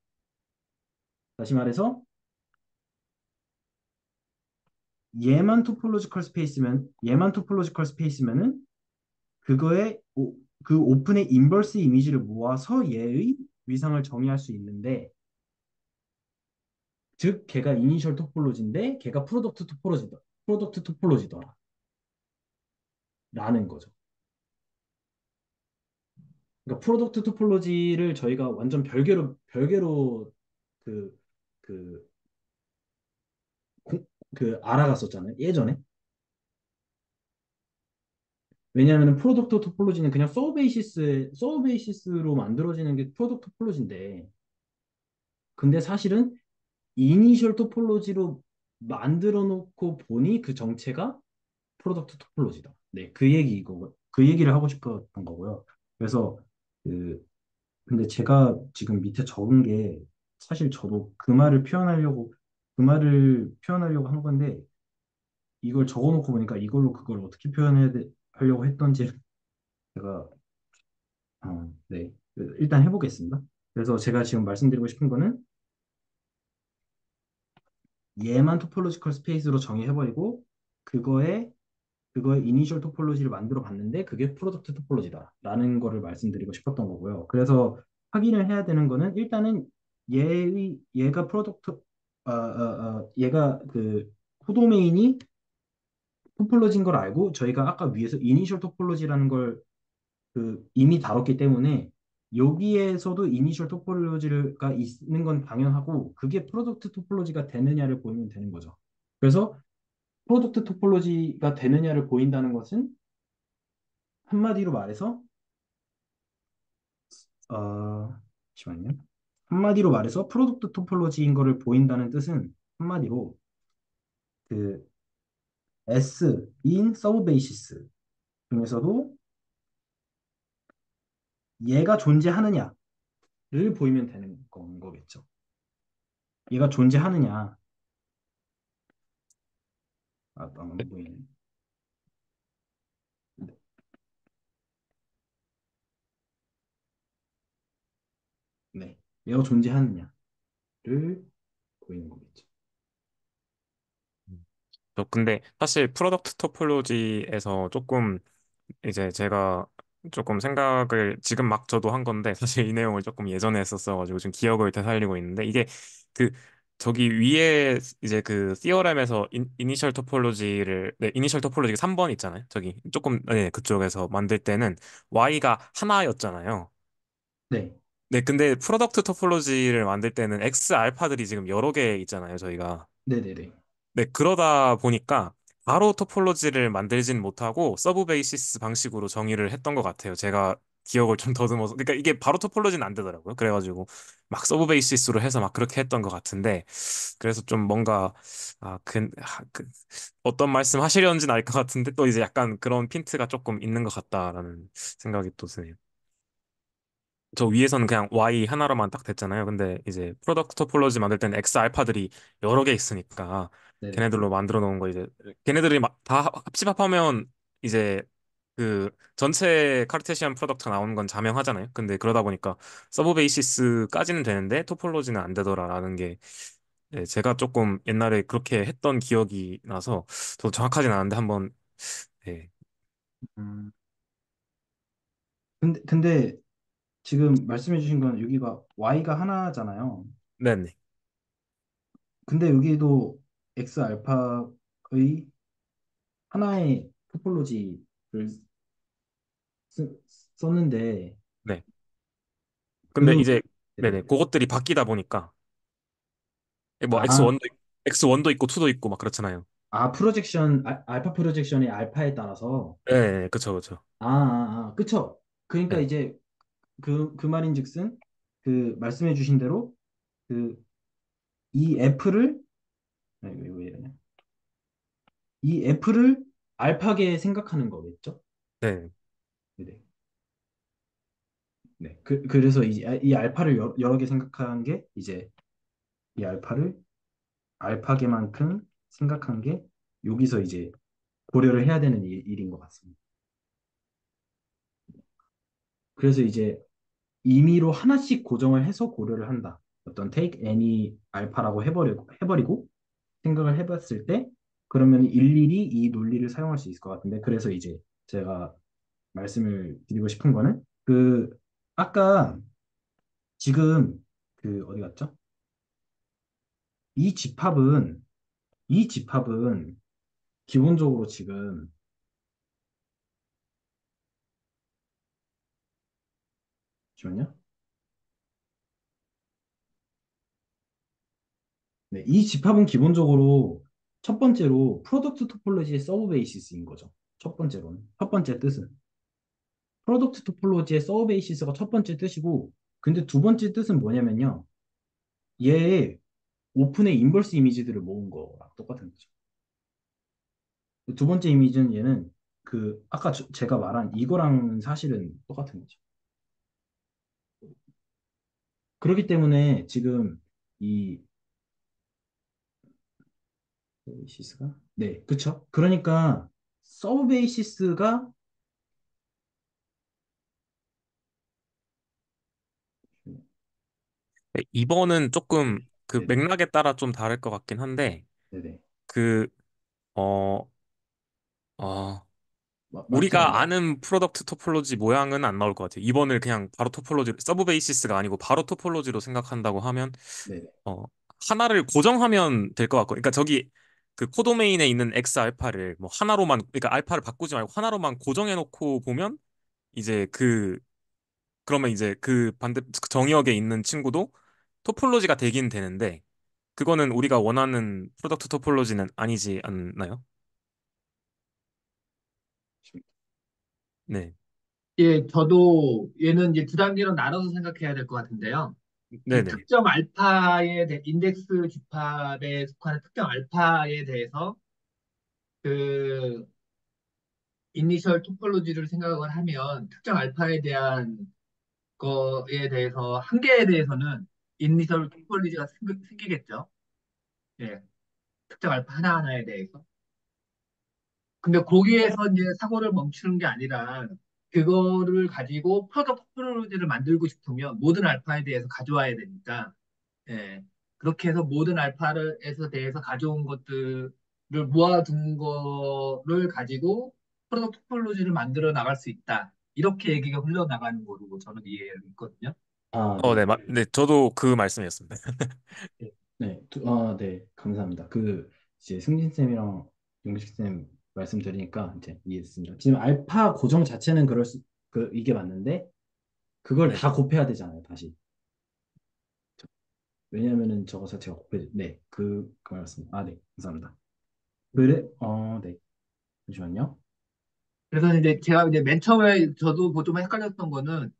다시 말해서 얘만 토폴로지컬 스페이스면은 그거에 그 오픈의 인버스 이미지를 모아서 얘의 위상을 정의할 수 있는데 즉 걔가 이니셜 토폴로지인데 걔가 프로덕트 토폴로지더라라는 거죠. 그러니까 프로덕트 토폴로지를 저희가 완전 별개로 그, 그, 알아갔었잖아요. 예전에. 왜냐하면 프로덕트 토폴로지는 그냥 소어 베이시스로 만들어지는 게 프로덕트 토폴로지인데 근데 사실은 이니셜 토폴로지로 만들어 놓고 보니 그 정체가 프로덕트 토폴로지다. 네, 그 얘기를 하고 싶었던 거고요. 그래서 그 근데 제가 지금 밑에 적은 게 사실 저도 그 말을 표현하려고 한 건데 이걸 적어놓고 보니까 이걸로 그걸 어떻게 하려고 했던지 제가 네 일단 해보겠습니다. 그래서 제가 지금 말씀드리고 싶은 거는 얘만 토폴로지컬 스페이스로 정의해버리고 그거에 그거의 이니셜 토폴로지를 만들어 봤는데 그게 프로덕트 토폴로지다라는 거를 말씀드리고 싶었던 거고요. 그래서 확인을 해야 되는 거는 일단은 얘가 얘가 그 코도메인이 토폴로지인 걸 알고 저희가 아까 위에서 이니셜 토폴로지라는 걸 이미 다뤘기 때문에 여기에서도 이니셜 토폴로지가 있는 건 당연하고 그게 프로덕트 토폴로지가 되느냐를 보면 되는 거죠. 그래서 프로덕트 토폴로지가 되느냐를 보인다는 것은 한마디로 말해서 잠시만요. 한마디로 말해서 프로덕트 토폴로지인 거를 보인다는 뜻은 한마디로 그 S in 서브 베이시스 중에서도 얘가 존재하느냐를 보이면 되는 건 거겠죠. 얘가 존재하느냐. 안 보이네. 네. 얘가 존재하느냐를 보이는 거겠죠. 저 근데 사실 프로덕트 토폴로지에서 조금 이제 제가 조금 생각을 지금 막 저도 한 건데 사실 이 내용을 조금 예전에 했었어가지고 지금 기억을 되살리고 있는데 이게 그 저기 위에 이제 그 시어램에서 이니셜 토폴로지를 네 이니셜 토폴로지가 3번 있잖아요. 저기 조금 네 그쪽에서 만들 때는 y가 하나였잖아요. 네. 네 근데 프로덕트 토폴로지를 만들 때는 x 알파들이 지금 여러 개 있잖아요. 저희가 네네네. 네, 그러다 보니까 바로 토폴로지를 만들진 못하고 서브 베이시스 방식으로 정의를 했던 것 같아요. 제가 기억을 좀 더듬어서. 그러니까 이게 바로 토폴로지는 안 되더라고요. 그래가지고 막 서브 베이시스로 해서 막 그렇게 했던 것 같은데 그래서 좀 뭔가 어떤 말씀 하시려는지는 알 것 같은데 또 이제 약간 그런 핀트가 조금 있는 것 같다라는 생각이 또 드네요. 저 위에서는 그냥 Y 하나로만 딱 됐잖아요. 근데 이제 프로덕트 토폴로지 만들 때는 X 알파들이 여러 개 있으니까 네네. 걔네들로 만들어 놓은 거 이제 걔네들이 다 합집합하면 이제 그 전체 카르테시안 프로덕트가 나오는 건 자명하잖아요. 근데 그러다 보니까 서브 베이시스까지는 되는데 토폴로지는 안 되더라라는 게 네, 제가 조금 옛날에 그렇게 했던 기억이 나서 저도 정확하진 않은데 한번 네, 음, 근데 지금 말씀해 주신 건 여기가 Y가 하나잖아요. 네네 근데 여기도 X 알파의 하나의 토폴로지를 쓰, 썼는데 네. 근데 그 이제 네네. 네네 그것들이 바뀌다 보니까 뭐 아, X1도 있고 2도 있고 막 그렇잖아요. 프로젝션 알파 프로젝션의 알파에 따라서 네, 그쵸, 그쵸. 그쵸. 그러니까 네, 이제 그 말인즉슨 그 말씀해 주신 대로 그 이 F를 왜 이러냐? 이 F를 알파계 생각하는 거겠죠? 네, 네. 네. 그래서 이 알파를 여러 개 생각한 게 이제 이 알파를 알파계만큼 생각한 게 여기서 이제 고려를 해야 되는 일인 것 같습니다. 그래서 이제 임의로 하나씩 고정을 해서 고려를 한다. 어떤 take any 알파라고 해버리고 생각을 해봤을 때 그러면 일일이 이 논리를 사용할 수 있을 것 같은데 그래서 이제 제가 말씀을 드리고 싶은 거는 아까 지금 어디 갔죠? 이 집합은 이 집합은 기본적으로 지금 잠시만요. 네, 이 집합은 기본적으로 첫 번째로 프로덕트 토폴로지의 서브 베이시스인 거죠. 첫 번째로는. 첫 번째 뜻은. 프로덕트 토폴로지의 서브 베이시스가 첫 번째 뜻이고, 근데 두 번째 뜻은 뭐냐면요. 얘의 오픈의 인버스 이미지들을 모은 거랑 똑같은 거죠. 두 번째 이미지는 얘는 아까 제가 말한 이거랑 사실은 똑같은 거죠. 그렇기 때문에 지금 이 베이시스가 네, 그쵸? 그러니까 서브 베이시스가 2번은 조금 그 네네. 맥락에 따라 좀 다를 것 같긴 한데, 네네. 그, 어, 어, 맞죠, 우리가 맞죠? 아는 프로덕트 토폴로지 모양은 안 나올 것 같아요. 2번을 그냥 바로 서브 베이시스가 아니고 바로 토폴로지로 생각한다고 하면, 네네. 어, 하나를 고정하면 될 것 같고, 그러니까 저기 그 코도메인에 있는 X 알파를 뭐 하나로만, 그러니까 알파를 바꾸지 말고 하나로만 고정해 놓고 보면, 이제 그러면 이제 그 반대 그 정역에 있는 친구도 토폴로지가 되긴 되는데 그거는 우리가 원하는 프로덕트 토폴로지는 아니지 않나요? 네. 예, 저도 얘는 이제 두 단계로 나눠서 생각해야 될 것 같은데요. 이 네네. 특정 인덱스 집합에 속하는 특정 알파에 대해서 그 이니셜 토폴로지를 생각을 하면 특정 알파에 대한 거에 대해서 한 개에 대해서는 이니셜 토폴로지가 생기겠죠. 예, 특정 알파 하나하나에 대해서. 근데 거기에서 이제 사고를 멈추는 게 아니라 그거를 가지고 프로덕트 토폴로지를 만들고 싶으면 모든 알파에 대해서 가져와야 되니까 예. 그렇게 해서 모든 알파에서 대해서 가져온 것들을 모아둔 거를 가지고 프로덕트 토폴로지를 만들어 나갈 수 있다. 이렇게 얘기가 흘러나가는 거로 저는 이해를 했거든요. 아, 네. 네, 저도 그 말씀이었습니다. 예. 네. 네. 감사합니다. 이제 승진쌤이랑 용식쌤 말씀드리니까 이제 이해했습니다. 지금 알파 고정 자체는 이게 맞는데, 그걸 네. 다 곱해야 되잖아요, 다시. 왜냐면은 저거 자체가 네. 그 말씀. 아, 네. 감사합니다. 네. 잠시만요. 그래서 이제 제가 이제 맨 처음에 저도 뭐 좀 헷갈렸던 거는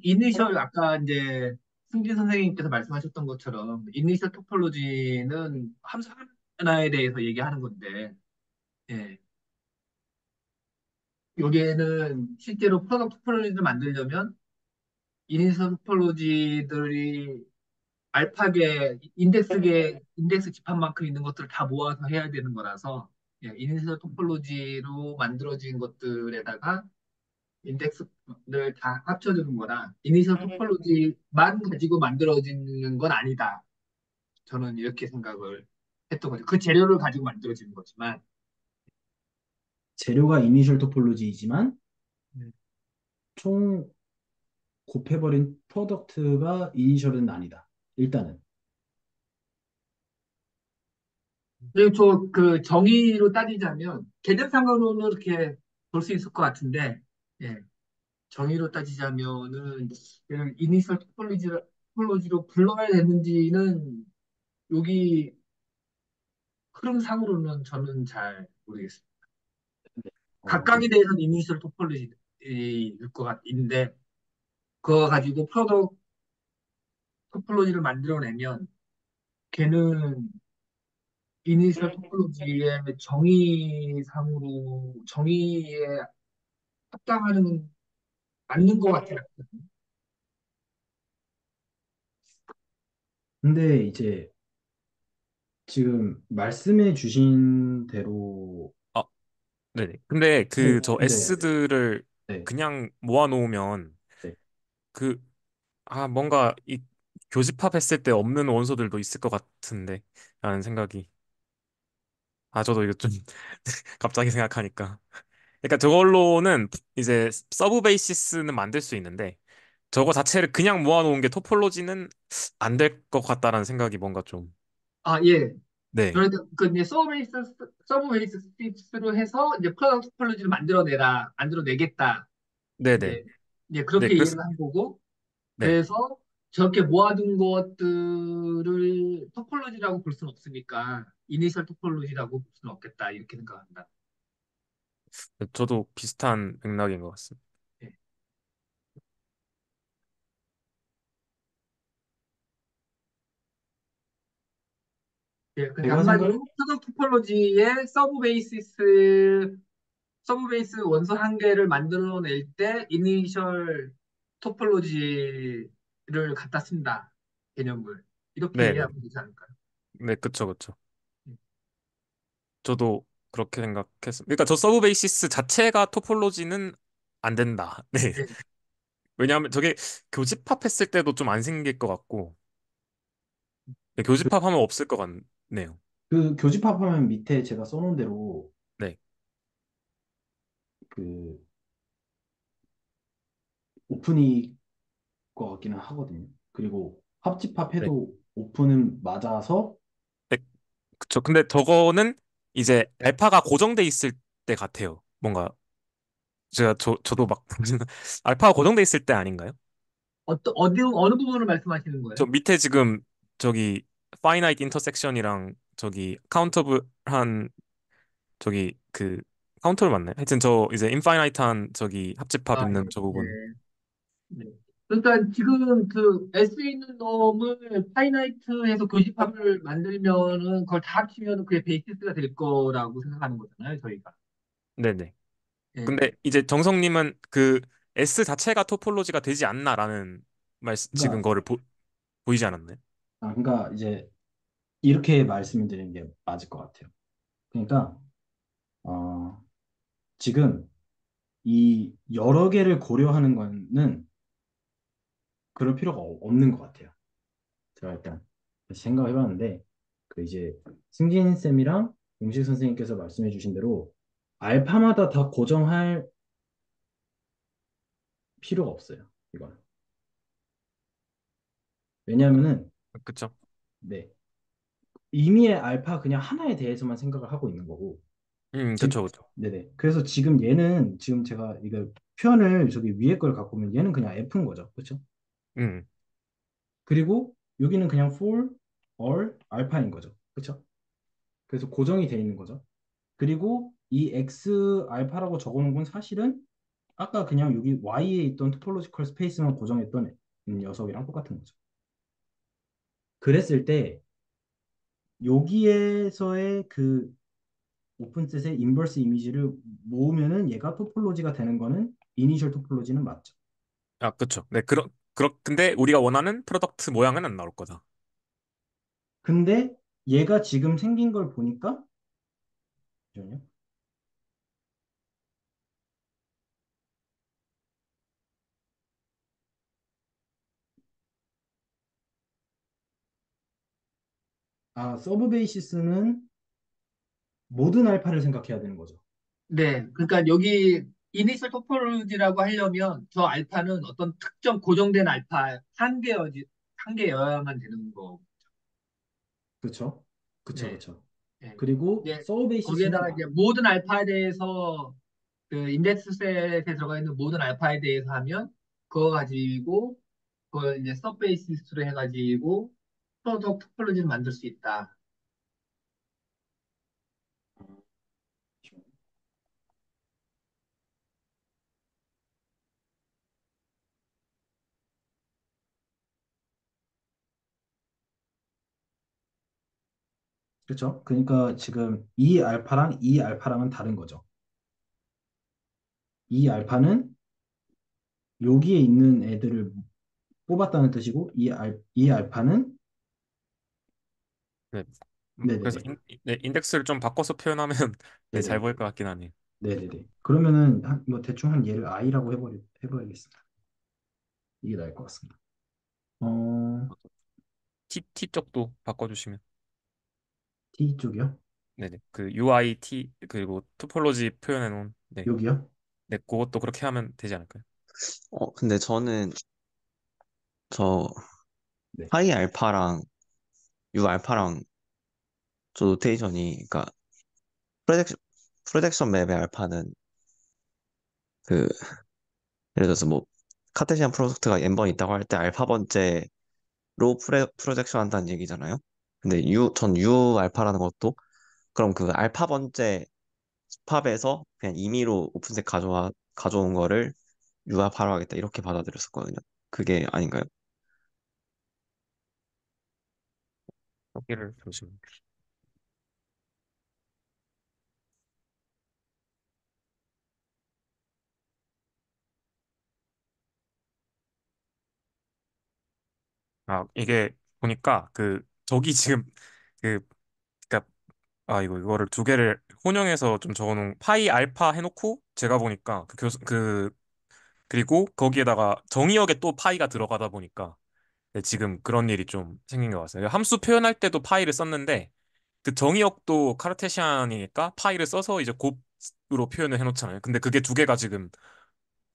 이니셜 아까 이제 승진 선생님께서 말씀하셨던 것처럼 이니셜 토폴로지는 함수 하나에 대해서 얘기하는 건데 예. 여기에는 실제로 프로덕트 토폴로지를 만들려면 이니셜 토폴로지들이 인덱스 집합만큼 있는 것들을 다 모아서 해야 되는 거라서 예, 이니셜 토폴로지로 만들어진 것들에다가 인덱스를 다 합쳐주는 거라 이니셜 토폴로지만 가지고 만들어지는 건 아니다. 저는 이렇게 생각을 했던 거죠. 그 재료를 가지고 만들어지는 거지만 재료가 이니셜 토폴로지이지만 음. 총 곱해버린 프로덕트가 이니셜은 아니다. 일단은. 그리고 저그 정의로 따지자면 개념상으로는 이렇게 볼 수 있을 것 같은데 예, 정의로 따지자면은 얘를 이니셜 토폴로지로 불러야 되는지는 여기 흐름상으로는 저는 잘 모르겠습니다. 네. 각각에 대해서는 이니셜 토폴로지일 것 같은데 그거 가지고 프로덕트 토폴로지를 만들어내면 걔는 이니셜 토폴로지의 정의에 합당하는 맞는 것 같아요. 근데 이제 지금 말씀해 주신 대로, 아, 네네. 근데 네, 저 네, S들을 네, 그냥 모아놓으면 네. 그, 뭔가 교집합했을 때 없는 원소들도 있을 것 같은데, 라는 생각이. 저도 이거 좀 갑자기 생각하니까. 그러니까 저걸로는 이제 서브 베이시스는 만들 수 있는데, 저거 자체를 그냥 모아놓은 게 토폴로지는 안 될 것 같다라는 생각이 뭔가 좀. 아, 예. 네. 그래서 그 이제 서브베이스 스로 해서 이제 프로덕트 토폴로지를 만들어내겠다. 네네. 이제 이제 네, 그렇게 이해를 한 거고, 네. 그래서 저렇게 모아둔 것들을 토폴로지라고 볼 수는 없으니까 이니셜 토폴로지라고 볼 수는 없겠다 이렇게 생각합니다. 저도 비슷한 맥락인 것 같습니다. 예. 예, 그러니까 제가 생각, 한마디로 프로덕트 토폴로지의 서브베이스 원소 한 개를 만들어낼 때 이니셜 토폴로지를 갖다 쓴다. 개념을. 이렇게 네네. 이해하면 되지 않을까요? 네, 그쵸, 그쵸. 저도 그렇게 생각했습니다. 그러니까 저 서브 베이시스 자체가 토폴로지는 안 된다. 네. 예. 왜냐하면 저게 교집합했을 때도 좀 안 생길 것 같고, 네, 그, 교집합하면 없을 것 같네요. 교집합하면 밑에 제가 써놓은 대로 네. 그 오픈이 것 같기는 하거든요. 그리고 네. 합집합해도 오픈은 맞아서, 네, 그쵸. 근데 저거는 이제 알파가 고정돼 있을 때 같아요. 뭔가 저도 막 알파가 고정돼 있을 때 아닌가요? 어느 부분을 말씀하시는 저 거예요? 밑에 지금 저기 finite intersection이랑 저기 countable 한 저기 카운터를 맞네. 하여튼 저 이제 인파이나이트한 저기 합집합 아, 있는 저 네. 부분. 네. 그러니까 지금 그 S 있는 놈을 파이나이트에서 교집합을 만들면은 그걸 다 합치면은 그게 베이시스가 될 거라고 생각하는 거잖아요, 저희가. 네네. 예. 근데 이제 정성님은 그 S 자체가 토폴로지가 되지 않나라는 지금 그러니까, 거를 보이지 않았나요? 그러니까 이제 이렇게 말씀을 드리는 게 맞을 것 같아요. 그러니까 어, 지금 이 여러 개를 고려하는 거는 그럴 필요가 없는 것 같아요. 제가 일단 다시 생각해 봤는데 그 이제 승진 쌤이랑 용식 선생님께서 말씀해 주신 대로 알파마다 다 고정할 필요가 없어요. 이건. 왜냐하면은 그쵸? 네. 이미의 알파 그냥 하나에 대해서만 생각을 하고 있는 거고 즉 그쵸, 그쵸. 네네. 그래서 지금 얘는 지금 제가 이거 표현을 저기 위에 걸 갖고 오면 얘는 그냥 F인 거죠. 그렇죠? 음, 그리고 여기는 그냥 for all 알파인 거죠. 그렇죠? 그래서 고정이 돼 있는 거죠. 그리고 이 X 알파라고 적어놓은 건 사실은 아까 그냥 여기 Y에 있던 토폴로지컬 스페이스만 고정했던 녀석이랑 똑같은 거죠. 그랬을 때 여기에서의 그 오픈셋의 인버스 이미지를 모으면은 얘가 토폴로지가 되는 거는 이니셜 토폴로지는 맞죠. 아, 그쵸. 네, 근데 우리가 원하는 프로덕트 모양은 안 나올 거다. 근데 얘가 지금 생긴 걸 보니까 잠시만요. 서브 베이시스는 모든 알파를 생각해야 되는 거죠. 네. 그러니까 여기 이니셜 토포로지라고 하려면 저 알파는 어떤 특정 고정된 알파 한 개여야만 되는 거. 그렇죠? 그렇죠, 네. 그렇죠. 네. 그리고 이제 서브 베이시스는 거기에다가 이제 모든 알파에 대해서 그 인덱스 셋에 들어가 있는 모든 알파에 대해서 하면 그거 가지고 그걸 이제 서베이시스로 해가지고 프로덕트 토폴로지를 만들 수 있다. 그렇죠. 그러니까 지금 이 알파랑 이 알파랑은 다른 거죠. 이 알파는 여기에 있는 애들을 뽑았다는 뜻이고 이 알파는 네. 그래서 네네네. 네, 인덱스를 좀 바꿔서 표현하면 네, 잘 네네. 보일 것 같긴 하네요. 네네네. 그러면은 뭐 대충 한 얘를 i라고 해봐야겠습니다. 이게 나을 것 같습니다. 어, T 쪽도 바꿔주시면. T 쪽이요? 네네. 그 UI, T, 그리고 토폴로지 표현해 놓은, 네. 여기요? 네, 그것도 그렇게 하면 되지 않을까요? 근데 저는 저 네. 하이 알파랑 유 알파랑 저 노테이션이 그러니까 프로젝션 프로젝션 맵의 알파는 그 예를 들어서 뭐 카테시안 프로덕트가 n번 있다고 할 때 알파 번째로 프로젝션 한다는 얘기잖아요. 근데 유 알파라는 것도 그럼 그 알파 번째 팝에서 그냥 임의로 오픈셋 가져온 거를 유 알파로 하겠다 이렇게 받아들였었거든요. 그게 아닌가요? 여기를 잠시만요. 아, 이게 보니까 저기 지금 그, 그니까, 이거를 두 개를 혼용해서 좀 적어놓은 파이 알파 해놓고 제가 보니까 그리고 거기에다가 정의역에 또 파이가 들어가다 보니까 네, 지금 그런 일이 좀 생긴 것 같아요. 함수 표현할 때도 파이를 썼는데 그 정의역도 카르테시안이니까 파이를 써서 이제 곱으로 표현을 해놓잖아요. 근데 그게 두 개가 지금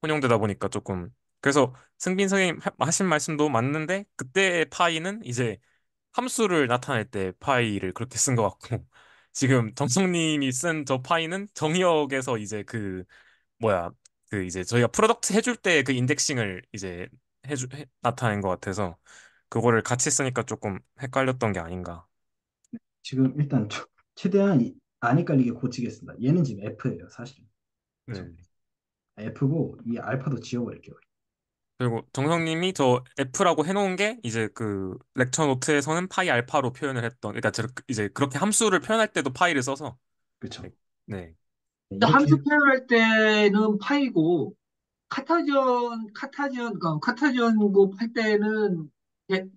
혼용되다 보니까 조금 그래서 승빈 선생님 하신 말씀도 맞는데 그때의 파이는 이제 함수를 나타낼 때 파이를 그렇게 쓴 것 같고 지금 정성님이 쓴 저 파이는 정의역에서 이제 뭐야 이제 저희가 프로덕트 해줄 때 그 인덱싱을 이제 나타낸 것 같아서 그거를 같이 쓰니까 조금 헷갈렸던 게 아닌가. 지금 일단 최대한 안 헷갈리게 고치겠습니다. 얘는 지금 F예요, 사실. 그쵸? 네. F고 이 알파도 지워버릴게요. 그리고 정성님이 저 F라고 해놓은 게 이제 그 렉처 노트에서는 파이 알파로 표현을 했던, 그러니까 이제 그렇게 함수를 표현할 때도 파이를 써서. 그쵸? 네. 네. 네, 이렇게 함수 표현할 때는 파이고, 카타지언고 할 때는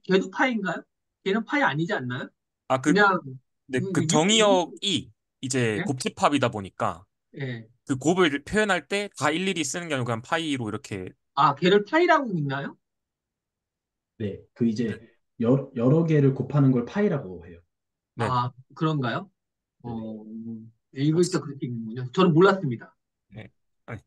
걔도 파이인가요? 걔는 파이 아니지 않나요? 아, 그냥 네, 그 그 정의역이 이제 예? 곱집합이다 보니까 예. 그 곱을 표현할 때 다 일일이 쓰는 게 아니고 그냥 파이로 이렇게. 아, 걔를 파이라고 읽나요? 네, 그 네. 이제 여러 개를 곱하는 걸 파이라고 해요. 네네. 아, 그런가요? 네네. 어, 읽을 때 그렇게 읽는군요. 저는 몰랐습니다. 네. 아니,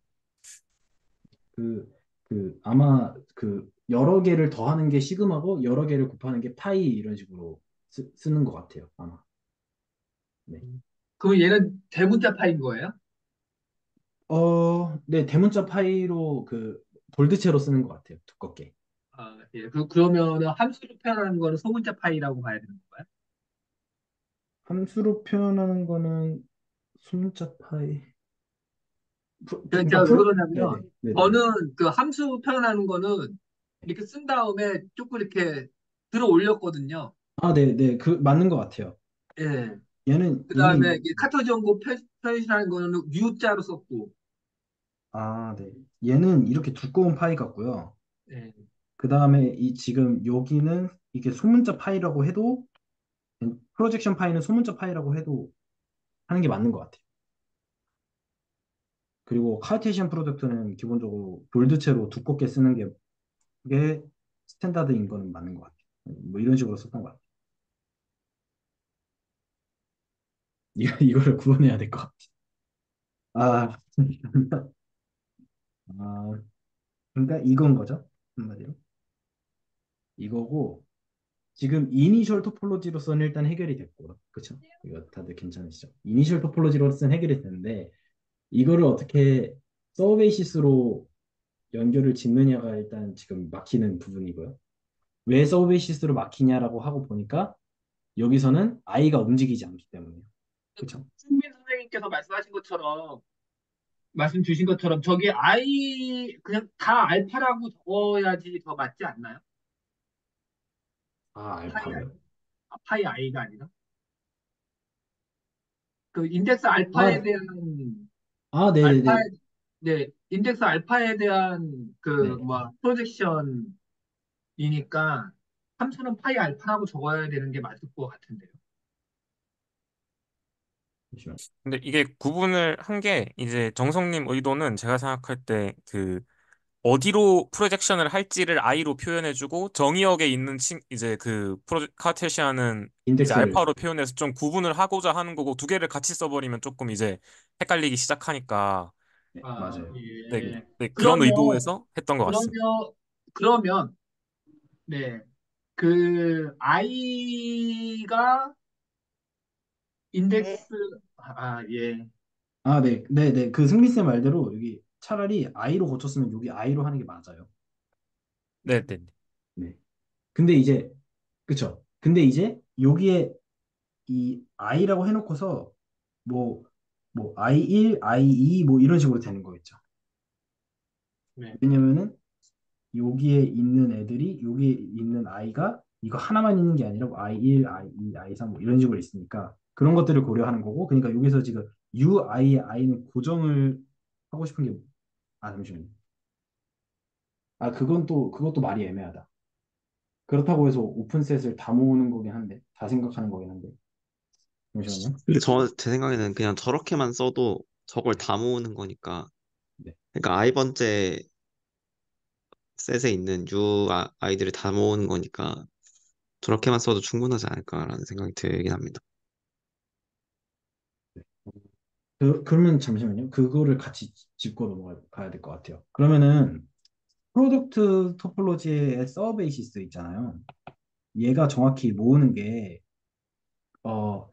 그, 아마 그 여러 개를 더하는 게 시그마고 여러 개를 곱하는 게 파이 이런 식으로 쓰는 것 같아요. 아마. 네. 그럼 얘는 대문자 파인 거예요? 네, 대문자 파이로 그 볼드체로 쓰는 것 같아요. 두껍게. 아, 예. 그러면은 함수로 표현하는 거는 소문자 파이라고 봐야 되는 건가요? 함수로 표현하는 거는 소문자 파이. 제가 그러니까 왜 그러냐면, 네네, 네네네. 저는 그 함수 표현하는 거는 이렇게 쓴 다음에 조금 이렇게 들어 올렸거든요. 아, 네네, 그 맞는 것 같아요. 예. 그 얘는 다음에 카터지온고 표시라는 거는 U자로 썼고, 네. 얘는 이렇게 두꺼운 파이 같고요. 예. 그 다음에 이 지금 여기는 이게 소문자 파이라고 해도 프로젝션 파이는 소문자 파이라고 해도 하는 게 맞는 것 같아요. 그리고 카르테시안 프로덕트는 기본적으로 볼드체로 두껍게 쓰는 게 스탠다드인 거는 맞는 것 같아요. 뭐 이런 식으로 썼던 것 같아요. 이거를 구분해야 될 것 같아요. 아, 아, 그러니까 이건 거죠. 한마디로. 이거고 지금 이니셜 토폴로지로서는 일단 해결이 됐고, 그렇죠? 이거 다들 괜찮으시죠? 이니셜 토폴로지로서는 해결이 됐는데 이거를 어떻게 서브베이시스로 연결을 짓느냐가 일단 지금 막히는 부분이고요. 왜 서브베이시스로 막히냐라고 하고 보니까 여기서는 i가 움직이지 않기 때문에요. 그렇죠? 승민 선생님께서 말씀 주신 것처럼 저기 그냥 다 알파라고 적어야지 더 맞지 않나요? 파이, 알파로요? 파이 i가 아니라. 그 인덱스 아, 알파에, 네네네. 네, 인덱스 알파에 대한 네. 프로젝션이니까 함수는 파이 알파라고 적어야 되는 게 맞을 것 같은데요. 잠시만요. 근데 이게 구분을 한 게 이제 정성님 의도는 제가 생각할 때 그 어디로 프로젝션을 할지를 i로 표현해주고 정의역에 있는 이제 그 카테시아는 이제 인덱스를. 알파로 표현해서 좀 구분을 하고자 하는 거고 두 개를 같이 써버리면 조금 이제 헷갈리기 시작하니까. 네, 아, 맞아요. 네, 예. 네, 그런 그러면, 의도에서 했던 것 같습니다. 그러면, 그러면, 네, 그 i가 인덱스, 예. 네. 그 승민쌤 말대로 여기 차라리 i로 고쳤으면 여기 i로 하는 게 맞아요. 네, 네, 네. 네. 근데 이제, 그쵸? 근데 이제 여기에 이 i라고 해놓고서 뭐, i1, i2 뭐 이런 식으로 되는 거겠죠. 네. 왜냐면은 여기에 있는 애들이 여기에 있는 i가 이거 하나만 있는 게 아니라 뭐 i1, i2, i3 뭐 이런 식으로 있으니까 그런 것들을 고려하는 거고 그러니까 여기서 지금 u, i, i는 고정을 하고 싶은 게 잠시만요. 그것도 말이 애매하다. 그렇다고 해서 오픈셋을 다 모으는 거긴 한데 다 생각하는 거긴 한데 잠시만요. 근데 제 생각에는 그냥 저렇게만 써도 저걸 다 모으는 거니까. 네. 그러니까 i번째 셋에 있는 U 아이들을 다 모으는 거니까 저렇게만 써도 충분하지 않을까라는 생각이 들긴 합니다. 그러면 잠시만요. 그거를 같이 짚고 넘어가야 될 것 같아요. 그러면은 프로덕트 토폴로지의 서베이시스 있잖아요. 얘가 정확히 모으는 게 어,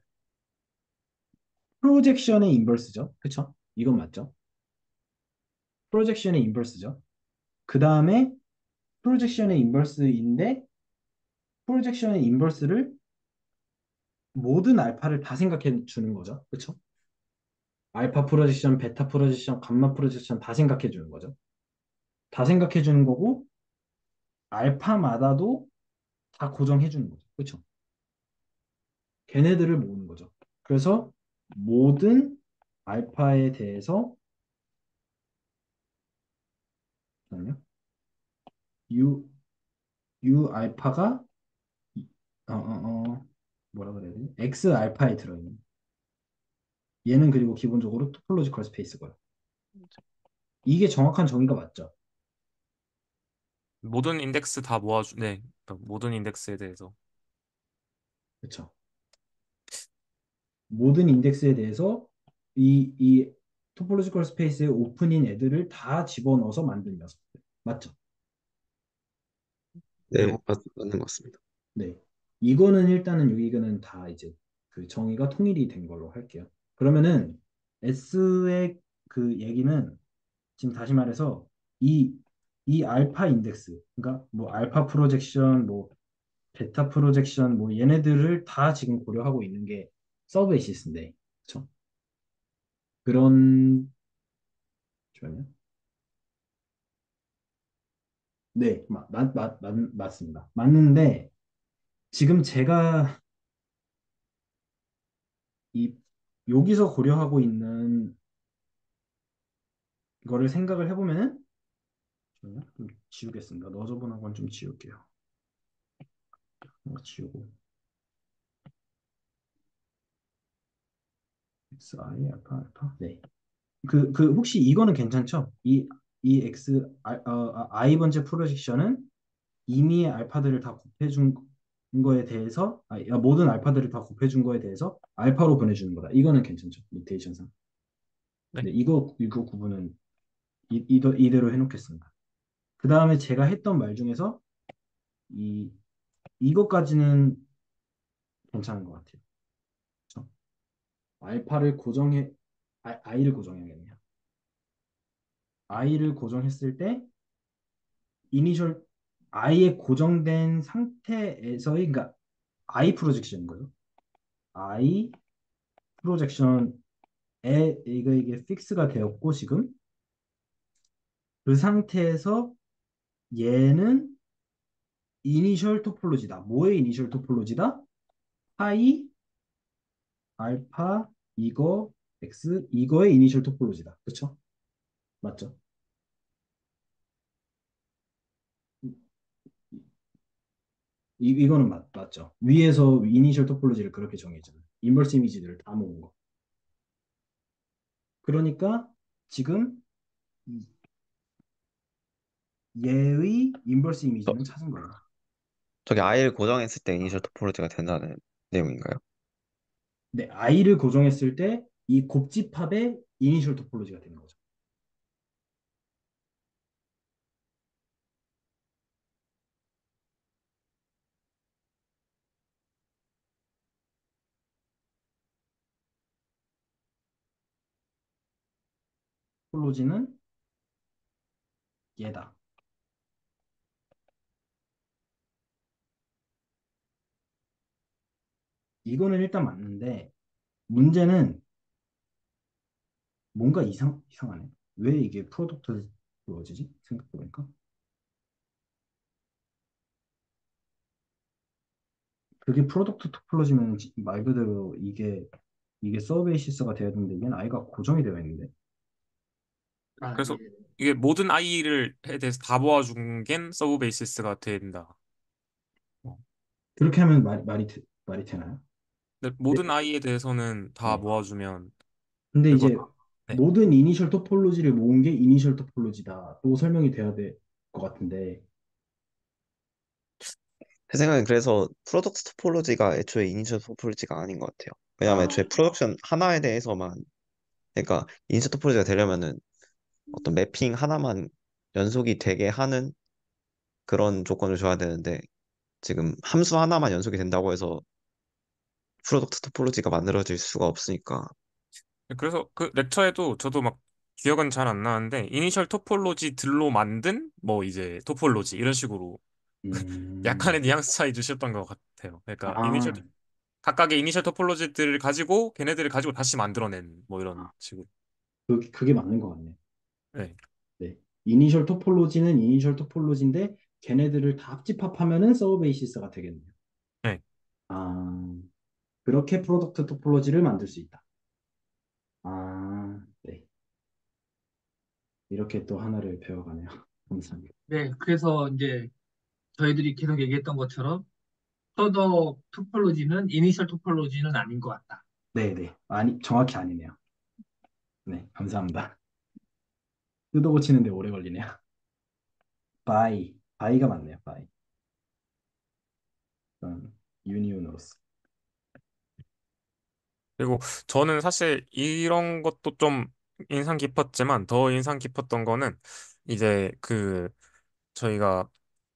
프로젝션의 인버스죠. 그쵸? 이건 맞죠? 프로젝션의 인버스죠. 그 다음에 프로젝션의 인버스인데 프로젝션의 인버스를 모든 알파를 다 생각해 주는 거죠. 그쵸? 알파 프로젝션, 베타 프로젝션, 감마 프로젝션 다 생각해 주는 거죠. 다 생각해 주는 거고 알파마다도 다 고정해 주는 거죠. 그렇죠? 걔네들을 모으는 거죠. 그래서 모든 알파에 대해서 잠깐만요. U U 알파가 뭐라 그래야 되지? X 알파에 들어있는 얘는 그리고 기본적으로 토폴로지컬 스페이스고요. 이게 정확한 정의가 맞죠? 모든 인덱스 다 모아주, 네. 모든 인덱스에 대해서. 그렇죠? 모든 인덱스에 대해서 이 토폴로지컬 스페이스에 오픈인 애들을 다 집어넣어서 만든 녀석들. 맞죠? 네, 네, 맞는 것 같습니다. 네. 이거는 일단은 여기는 다 이제 그 정의가 통일이 된 걸로 할게요. 그러면은 S의 그 얘기는 지금 다시 말해서 이, 이 알파 인덱스, 그러니까 뭐 알파 프로젝션, 뭐 베타 프로젝션, 뭐 얘네들을 다 지금 고려하고 있는 게 서브에이시스인데, 그렇죠? 그런 잠시만요. 네, 맞습니다. 맞는데 지금 제가 이 여기서 고려하고 있는 거를 생각을 해보면은 잠시만요. 좀 지우겠습니다. 너저분한 건 좀 지울게요. 이거 지우고 XI 알파 네. 그 혹시 이거는 괜찮죠? 이 X I 번째 프로젝션은 이미의 알파들을 다 곱해준 거에 대해서 모든 알파들을 다 곱해준 거에 대해서 알파로 보내주는 거다. 이거는 괜찮죠? 노테이션상. 네. 네, 이거 구분은 이대로 해놓겠습니다. 그 다음에 제가 했던 말 중에서 이 이것까지는 괜찮은 것 같아요. 그렇죠? 알파를 고정해 i를 고정해야겠네요. i를 고정했을 때 이니셜 i에 고정된 상태에서의 그러니까 i 프로젝션인 거죠. i 프로젝션에 이게 픽스가 되었고 지금 그 상태에서 얘는 이니셜 토폴로지다. 뭐의 이니셜 토폴로지다? 파이 알파 이거 x 이거의 이니셜 토폴로지다. 그렇죠? 맞죠? 이거는 맞죠. 위에서 이니셜 토폴로지를 그렇게 정했잖아요. 인버스 이미지들을 다 모은 거. 그러니까 지금 얘의 인버스 저, 이미지는 찾은 거예요. 저기 i를 고정했을 때 이니셜 토폴로지가 된다는 내용인가요? 네, i를 고정했을 때 이 곱집합의 이니셜 토폴로지가 되는 거죠. 토폴로지는 얘다. 이거는 일단 맞는데 문제는 뭔가 이상하네. 왜 이게 프로덕트 그거지? 생각해보니까. 그게 프로덕트 토폴로지면 말 그대로 이게 서베이시스가 되어야 되는데 얘는 아이가 고정이 되어 있는데. 아, 그래서 네. 이게 모든 i를 에 대해서 다 모아준 게 서브 베이시스가 된다. 어, 그렇게 하면 말이 되나요? 근데 네, 모든 i에 대해서는 다 네. 모아주면 근데 그거 이제 다, 네. 모든 이니셜 토폴로지를 모은 게 이니셜 토폴로지다. 또 설명이 돼야 될 것 같은데. 제 생각엔 그래서 프로덕트 토폴로지가 애초에 이니셜 토폴로지가 아닌 것 같아요. 왜냐하면 아, 애초에 프로덕션 하나에 대해서만, 그러니까 이니셜 토폴로지가 되려면은 어떤 매핑 하나만 연속이 되게 하는 그런 조건을 줘야 되는데, 지금 함수 하나만 연속이 된다고 해서 프로덕트 토폴로지가 만들어질 수가 없으니까. 그래서 그 렉처에도 저도 막 기억은 잘 안 나는데 이니셜 토폴로지들로 만든 뭐 이제 토폴로지 이런 식으로 약간의 음, 뉘앙스 차이 주셨던 것 같아요. 그러니까 이니셜 아, 각각의 이니셜 토폴로지들을 가지고 걔네들을 가지고 다시 만들어낸 뭐 이런 식으로. 그게 맞는 것 같네. 네. 네. 이니셜 토폴로지는 이니셜 토폴로지인데 걔네들을 다 합집합하면은 서브 베이시스가 되겠네요. 네. 아, 그렇게 프로덕트 토폴로지를 만들 수 있다. 아, 네. 이렇게 또 하나를 배워가네요. 감사합니다. 네, 그래서 이제 저희들이 계속 얘기했던 것처럼 프로덕트 토폴로지는 이니셜 토폴로지는 아닌 것 같다. 네네. 아니, 정확히 아니네요. 네, 감사합니다. 뜯어 고치는데 오래 걸리네요. 바이가 맞네요. 바이. 유니온으로서. 그리고 저는 사실 이런 것도 좀 인상 깊었지만 더 인상 깊었던 거는 이제 그 저희가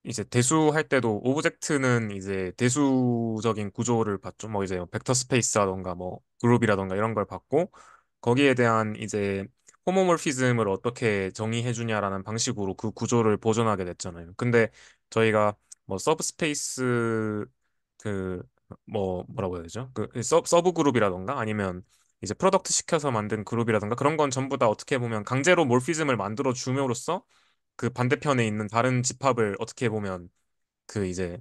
이제 대수할 때도 오브젝트는 이제 대수적인 구조를 봤죠. 뭐 이제 벡터 스페이스라던가 뭐 그룹이라던가 이런 걸 봤고 거기에 대한 이제 호모몰피즘을 어떻게 정의해 주냐라는 방식으로 그 구조를 보존하게 됐잖아요. 근데 저희가 뭐 서브스페이스 그 뭐 뭐라고 해야 되죠? 그 서브 그룹이라던가 아니면 이제 프로덕트 시켜서 만든 그룹이라던가 그런 건 전부 다 어떻게 보면 강제로 몰피즘을 만들어 줌으로써 그 반대편에 있는 다른 집합을 어떻게 보면 그 이제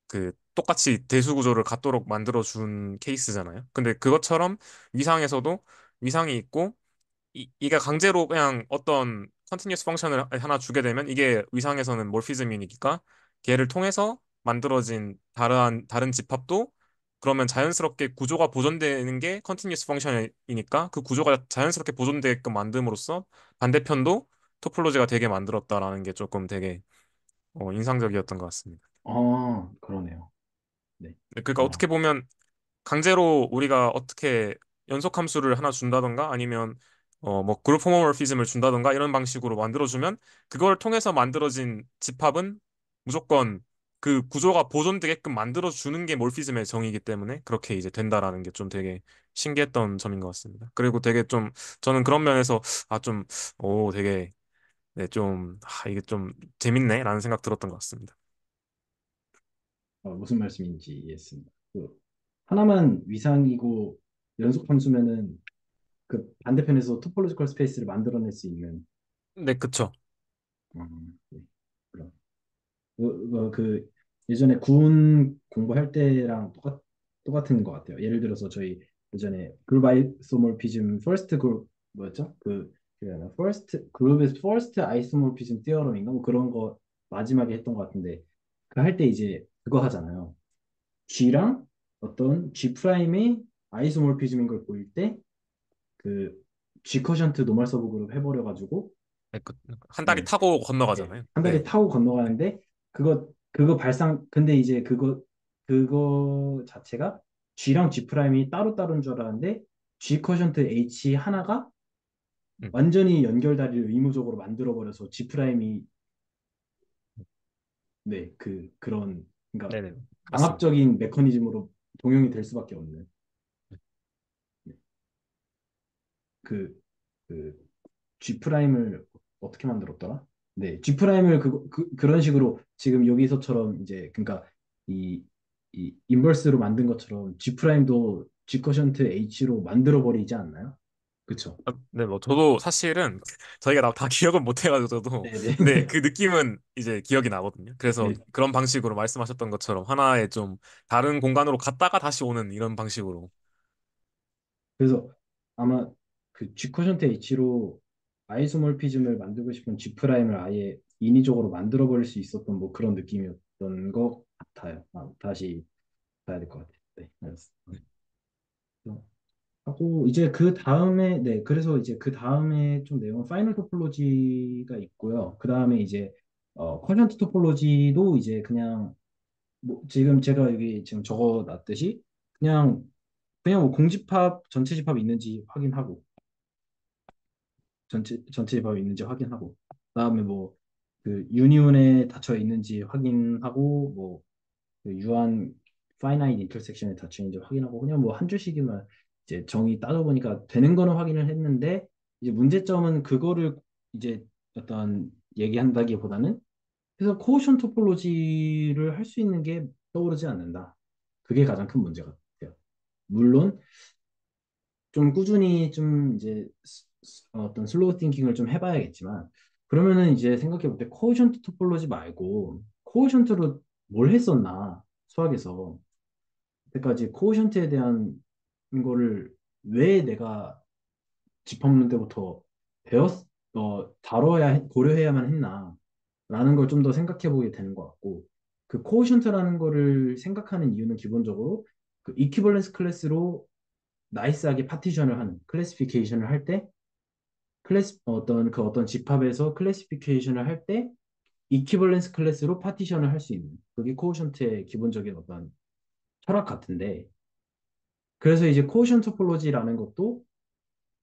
그 똑같이 대수 구조를 갖도록 만들어 준 케이스잖아요. 근데 그것처럼 위상에서도 위상이 있고 이게 강제로 그냥 어떤 컨티뉴스 펑션을 하나 주게 되면 이게 위상에서는 몰피즘이니까 걔를 통해서 만들어진 다른 집합도 그러면 자연스럽게 구조가 보존되는 게 컨티뉴스 펑션이니까 그 구조가 자연스럽게 보존되게끔 만듦으로써 반대편도 토폴로지가 되게 만들었다라는 게 조금 되게 인상적이었던 것 같습니다. 그러네요. 네. 그러니까 어떻게 어, 보면 강제로 우리가 어떻게 연속 함수를 하나 준다던가 아니면 뭐 그룹 호모모피즘을 준다던가 이런 방식으로 만들어주면 그걸 통해서 만들어진 집합은 무조건 그 구조가 보존되게끔 만들어주는 게 몰피즘의 정의이기 때문에 그렇게 이제 된다라는 게 좀 되게 신기했던 점인 것 같습니다. 그리고 되게 좀 저는 그런 면에서 되게 네, 이게 좀 재밌네라는 생각 들었던 것 같습니다. 무슨 말씀인지 이해했습니다. 하나만 위상이고 연속 함수면은 그 반대편에서 토폴로지컬 스페이스를 만들어낼 수 있는 네, 그쵸. 네. 그럼 그 예전에 군 공부할 때랑 똑같은 것 같아요. 예를 들어서 저희 예전에 그룹 아이소몰피즘 퍼스트 그룹 뭐였죠? 퍼스트 그룹의 퍼스트 아이소몰피즘 티어럼인가 뭐 그런 거 마지막에 했던 것 같은데 그 할 때 이제 그거 하잖아요. G랑 어떤 G 프라임의 아이소몰피즘인 걸 보일 때 그 G 커션트 노멀 서브 그룹 해버려가지고 네, 한 다리 네, 타고 네. 건너가잖아요. 한 달에 네. 타고 네. 건너가는데 그거 근데 이제 그거 자체가 G랑 G 프라임이 따로따로인 줄 알았는데 G 커션트 H 하나가 음. 완전히 연결다리를 의무적으로 만들어 버려서 G 프라임이 네, 그런 그러니까 네네. 맞습니다. 강압적인 메커니즘으로 동용이 될 수밖에 없는 네, 그, 그 G 프라임을 어떻게 만들었더라? 네, G 프라임을 그런 식으로 지금 여기서처럼 이제 그러니까 이, 이 인버스로 만든 것처럼 G 프라임도 G 커션트 H로 만들어 버리지 않나요? 그쵸? 네, 뭐 저도 사실은 저희가 다 기억은 못 해가지고 저도 네네. 근데 그 느낌은 이제 기억이 나거든요. 그래서 네. 그런 방식으로 말씀하셨던 것처럼 하나의 좀 다른 공간으로 갔다가 다시 오는 이런 방식으로. 그래서 아마 그 G 커션트 H로 아이소몰피즘을 만들고 싶은 G 프라임을 아예 인위적으로 만들어 버릴 수 있었던 뭐 그런 느낌이었던 것 같아요. 다시 봐야 될 것 같아요. 네, 알겠습니다. 하고 이제 그 다음에 네 그래서 이제 그 다음에 좀 내용은 파이널 토폴로지가 있고요. 그 다음에 이제 쿼전트 토폴로지도 이제 그냥 뭐 지금 제가 여기 지금 적어놨듯이 그냥 뭐 공집합 전체 집합이 있는지 확인하고 전체 집합이 있는지 확인하고 그다음에 뭐 그 유니온에 닫혀 있는지 확인하고 뭐 그 유한 파이나이트 인터섹션에 닫혀 있는지 확인하고 그냥 뭐 한 줄씩이만 이제 정의 따져보니까 되는 거는 확인을 했는데 이제 문제점은 그거를 이제 어떤 얘기한다기보다는 그래서 코오션 토폴로지를 할 수 있는 게 떠오르지 않는다. 그게 가장 큰 문제 같아요. 물론 좀 꾸준히 좀 이제 어떤 슬로우 띵킹을 좀 해봐야겠지만 그러면은 이제 생각해 볼 때 코에션트 토폴로지 말고 코에션트로 뭘 했었나 수학에서 그때까지 코에션트에 대한 거를 왜 내가 집합문 때부터 다뤄야 고려해야만 했나라는 걸 좀 더 생각해 보게 되는 것 같고 그 코에션트라는 거를 생각하는 이유는 기본적으로 그 이퀴벌런스 클래스로 나이스하게 파티션을 하는 클래시피케이션을 할 때 어떤 집합에서 클래시피케이션을 할 때 이퀴벌런스 클래스로 파티션을 할 수 있는 그게 코오션트의 기본적인 어떤 철학 같은데 그래서 이제 코오션 토폴로지라는 것도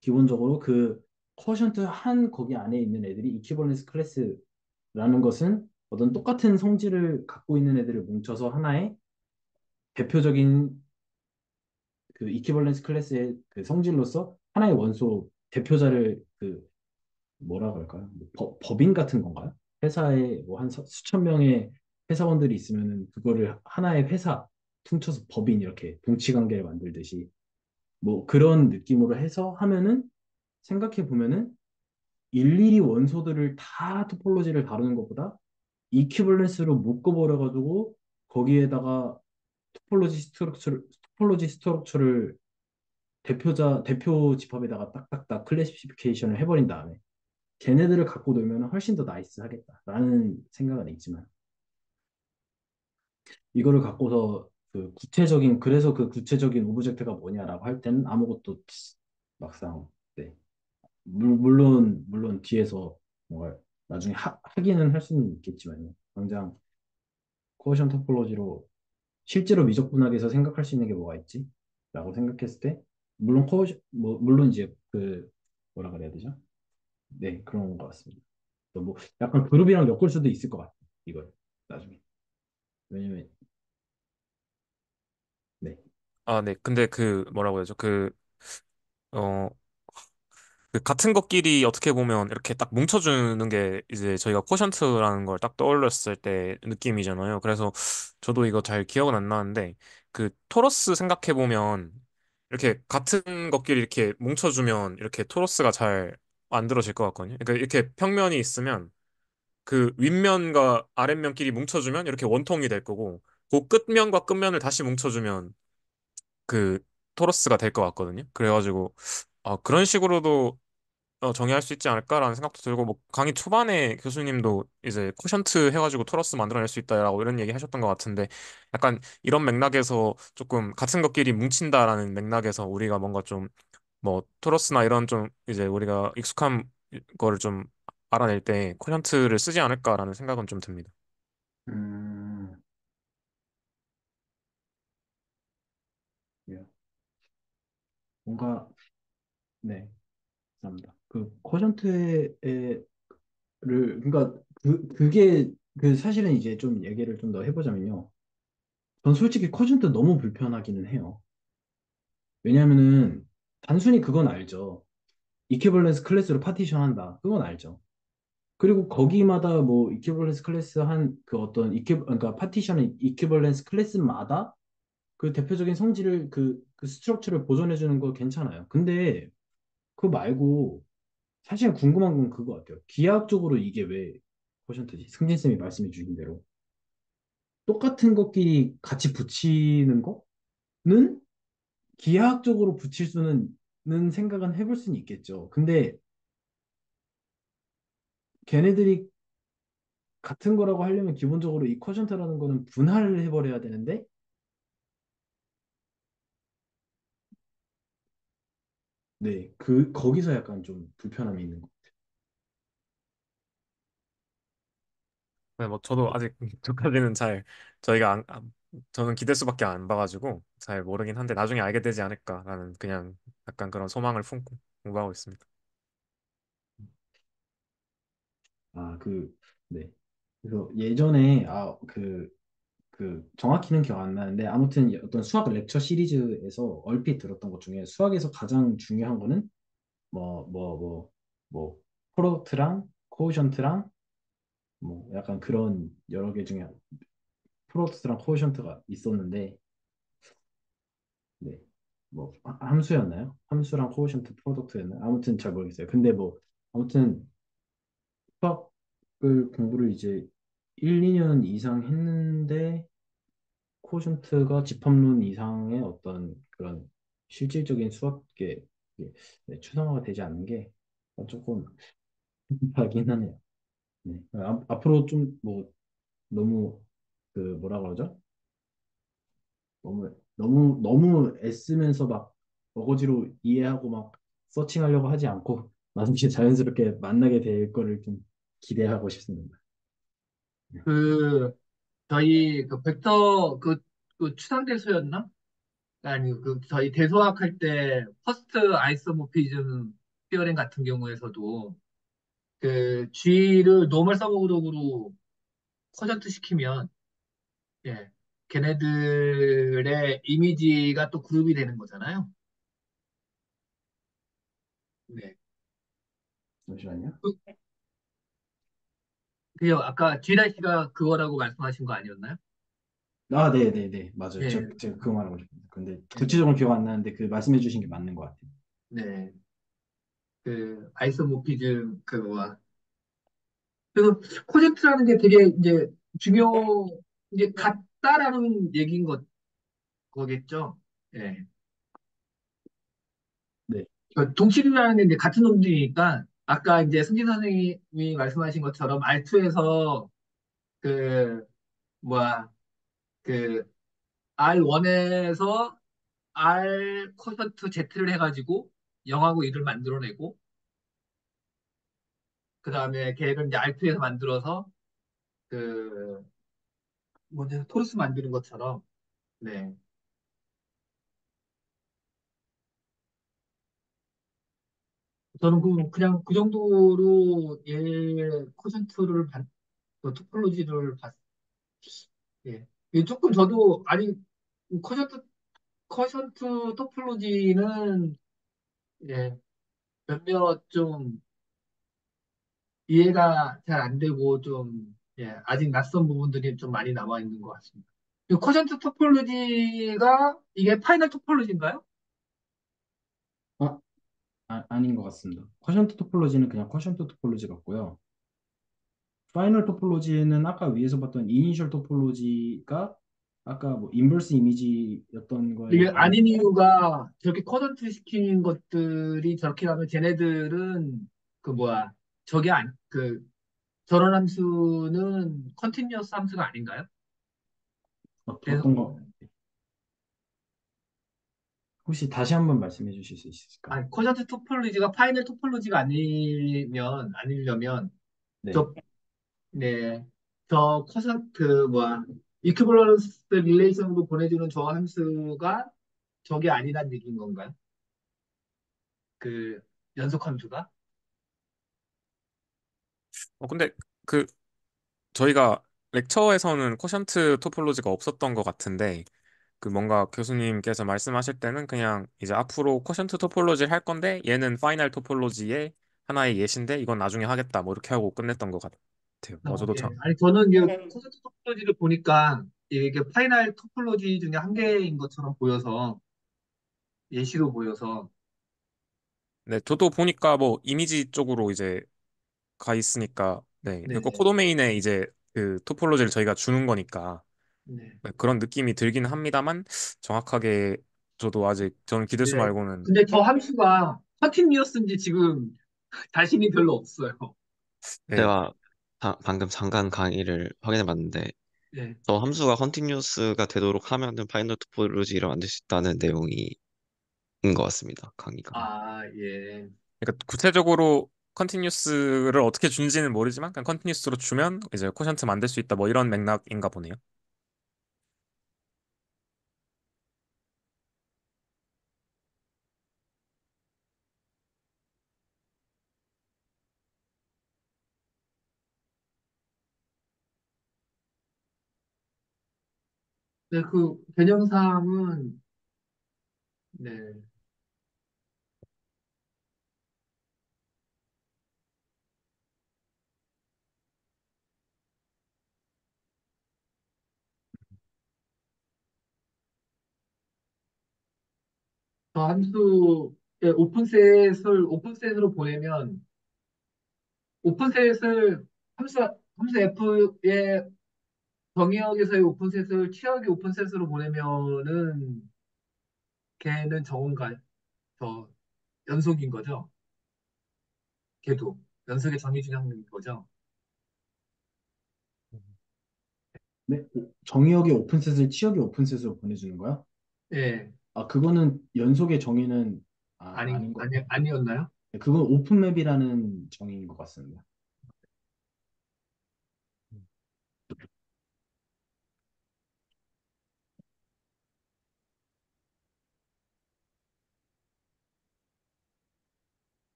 기본적으로 그 코오션트 한 거기 안에 있는 애들이 이퀴벌런스 클래스라는 것은 어떤 똑같은 성질을 갖고 있는 애들을 뭉쳐서 하나의 대표적인 그 이퀴벌런스 클래스의 그 성질로서 하나의 원소 대표자를 그 뭐라 그럴까요? 뭐 법인 같은 건가요? 회사에 뭐 한 수천 명의 회사원들이 있으면은 그거를 하나의 회사 퉁쳐서 법인 이렇게 동치 관계를 만들듯이 뭐 그런 느낌으로 해서 하면은 생각해 보면은 일일이 원소들을 다 토폴로지를 다루는 것보다 이퀴벌런스로 묶어버려가지고 거기에다가 토폴로지 스트럭처를 대표 집합에다가 딱딱딱 클래시피케이션을 해버린 다음에 걔네들을 갖고 놀면 훨씬 더 나이스 하겠다라는 생각은 있지만 이거를 갖고서 그래서 그 구체적인 오브젝트가 뭐냐라고 할 때는 아무것도 막상 네. 물론 뒤에서 뭐 나중에 하기는 할 수는 있겠지만요. 당장 코어션 토폴로지로 실제로 미적분학에서 생각할 수 있는 게 뭐가 있지? 라고 생각했을 때 물론 물론 이제 그 뭐라 그래야 되죠? 네, 그런 것 같습니다. 또뭐 약간 그룹이랑 엮을 수도 있을 것 같아요. 이걸 나중에. 왜냐면 네. 아, 네. 근데 그 뭐라고 해야죠? 어, 그 같은 것끼리 어떻게 보면 이렇게 딱 뭉쳐주는 게 이제 저희가 코션트라는 걸 딱 떠올렸을 때 느낌이잖아요. 그래서 저도 이거 잘 기억은 안 나는데 그 토러스 생각해 보면 이렇게 같은 것끼리 이렇게 뭉쳐주면 이렇게 토러스가 잘 만들어질 것 같거든요. 그러니까 이렇게 평면이 있으면 그 윗면과 아랫면끼리 뭉쳐주면 이렇게 원통이 될 거고 그 끝면과 끝면을 다시 뭉쳐주면 그 토러스가 될 것 같거든요. 그래가지고 그런 식으로도 정의할 수 있지 않을까라는 생각도 들고 뭐 강의 초반에 교수님도 이제 코션트 해가지고 토러스 만들어낼 수 있다라고 이런 얘기 하셨던 것 같은데 약간 이런 맥락에서 조금 같은 것끼리 뭉친다라는 맥락에서 우리가 뭔가 좀 뭐 토러스나 이런 좀 이제 우리가 익숙한 거를 좀 알아낼 때 코션트를 쓰지 않을까라는 생각은 좀 듭니다. 음, 예. 뭔가 네, 감사합니다. 그 코션트를 그러니까 그게 그 사실은 이제 좀 얘기를 좀 더 해보자면요. 전 솔직히 코션트 너무 불편하기는 해요. 왜냐면은 단순히 그건 알죠. 이퀴벌런스 클래스로 파티션한다. 그건 알죠. 그리고 거기마다 뭐 이퀴벌런스 클래스 한 그 어떤 그러니까 파티션의 이퀴벌런스 클래스마다 그 대표적인 성질을 그 스트럭처를 보존해 주는 거 괜찮아요. 근데 그거 말고 사실 궁금한 건 그거 같아요. 기하학적으로 이게 왜 쿼션트지? 승진 쌤이 말씀해 주신 대로 똑같은 것끼리 같이 붙이는 거는 기하학적으로 붙일 수는 는 생각은 해볼 수는 있겠죠. 근데 걔네들이 같은 거라고 하려면 기본적으로 이 쿼션트라는 거는 분할을 해버려야 되는데 네, 거기서 약간 좀 불편함이 있는 거. 네, 뭐 저도 아직 그까지는 잘 저희가 저는 기대수밖에 안 봐가지고 잘 모르긴 한데 나중에 알게 되지 않을까라는 그냥 약간 그런 소망을 품고 공부하고 있습니다. 아, 네. 그래서 예전에 정확히는 기억 안 나는데 아무튼 어떤 수학 렉처 시리즈에서 얼핏 들었던 것 중에 수학에서 가장 중요한 거는 뭐 뭐 뭐 프로덕트랑 코오션트랑 뭐 약간 그런 여러 개 중에 프로덕트랑 코오션트가 있었는데 네. 뭐 함수였나요? 함수랑 코오션트 프로덕트였나요? 아무튼 잘 모르겠어요. 근데 뭐 아무튼 수학을 공부를 이제 1, 2년 이상 했는데 코오션트가 집합론 이상의 어떤 그런 실질적인 수학계 네, 추상화가 되지 않는 게 조금 하긴 하네요. 네. 앞으로 좀 뭐 너무 그 뭐라 그러죠? 너무 애쓰면서 막 어거지로 이해하고 막 서칭하려고 하지 않고 나중에 자연스럽게 만나게 될 거를 좀 기대하고 싶습니다. 네. 그 저희 그 벡터 그 추상대소였나? 아니 그 저희 대소학 할 때 퍼스트 아이소모피즘 티어렘 같은 경우에서도 그 G를 노멀 서브그룹으로 커전트 시키면 예 걔네들의 이미지가 또 그룹이 되는 거잖아요. 네. 잠시만요. 그, 그요 아까 G다시가 그거라고 말씀하신 거 아니었나요? 아, 네네네. 맞아요. 예. 제가 그거 말하고 싶습니다. 근데 예. 구체적으로 기억 안 나는데 그 말씀해 주신 게 맞는 것 같아요. 네. 그 아이소모피즘 그거와 그래서 코젝트라는 게 되게 이제 중요 이제 같다라는 얘기인 거겠죠. 예. 네. 그 동치류라는 게 이제 같은 놈들이니까 아까 이제 승진 선생님이 말씀하신 것처럼 R2에서 그 뭐야 그 R1에서 R 코션트 Z를 해가지고 0하고 1을 만들어내고 그 다음에 걔를 이제 R2에서 만들어서 그 뭐냐 토르스 만드는 것처럼 네. 저는 그냥 그 정도로 얘 코션트를 그 토폴로지를 예. 이게 조금 저도 아니 커션트 커션트 토폴로지는 예, 몇몇 좀 이해가 잘 안 되고 좀 예, 아직 낯선 부분들이 좀 많이 남아 있는 것 같습니다. 이 커션트 토폴로지가 이게 파이널 토폴로지인가요? 아, 아닌 것 같습니다. 쿼션트 토폴로지는 그냥 쿼션트 토폴로지 같고요. 파이널 토폴로지는 아까 위에서 봤던 이니셜 토폴로지가 아까 뭐 인버스 이미지였던 거에 이게 반 아닌 이유가 저렇게 커전트 시킨 것들이 저렇게 하면 쟤네들은 그 뭐야 저게 그 저런 함수는 컨티뉴어스 함수가 아닌가요? 그래서 어떤 거 혹시 다시 한번 말씀해 주실 수 있을까요? 아니 커전트 토폴로지가 파이널 토폴로지가 아니려면 네. 저 네, 저 커션 그 뭐야 이퀴벌런스 릴레이션으로 보내주는 저 함수가 저게 아니란 얘기인 건가요? 그 연속 함수가? 근데 그 저희가 렉처에서는 쿼션트 토폴로지가 없었던 것 같은데 그 뭔가 교수님께서 말씀하실 때는 그냥 이제 앞으로 쿼션트 토폴로지를 할 건데 얘는 파이널 토폴로지의 하나의 예시인데 이건 나중에 하겠다 뭐 이렇게 하고 끝냈던 것 같아요. 저도 참. 예. 아니 저는 이제 콘서트 토폴로지를 보니까 이게 파이널 토폴로지 중에 한 개인 것처럼 보여서 예시로 보여서 네, 저도 보니까 뭐 이미지 쪽으로 이제 가 있으니까 네, 그 네, 코도메인에 이제 그 토폴로지를 저희가 주는 거니까 네, 네, 그런 느낌이 들긴 합니다만 정확하게 저도 아직 저는 기대수 네. 말고는 근데 저 함수가 컨티뉴어스인지 지금 자신이 별로 없어요. 네, 제가 방금 잠깐 강의를 확인해 봤는데 네. 저 함수가 컨티뉴스가 되도록 하면은 파이널 토포로지를 만들 수 있다는 내용인 것 같습니다. 강의가. 아, 예. 그러니까 구체적으로 컨티뉴스를 어떻게 준지는 모르지만 그냥 컨티뉴스로 주면 이제 코션트 만들 수 있다 뭐 이런 맥락인가 보네요. 네, 그 개념상은 네. 저 함수, 예, 오픈셋으로 보내면, 오픈셋을 함수 F의 정의역에서의 오픈셋을 취역의 오픈셋으로 보내면은, 걔는 정은가, 저, 연속인 거죠? 걔도. 연속의 정의 중에 한 명인 거죠? 네? 정의역의 오픈셋을 치역의 오픈셋으로 보내주는 거야? 예, 아, 그거는 연속의 정의는 아닌 것. 아니었나요? 네, 그건 오픈맵이라는 정의인 것 같습니다.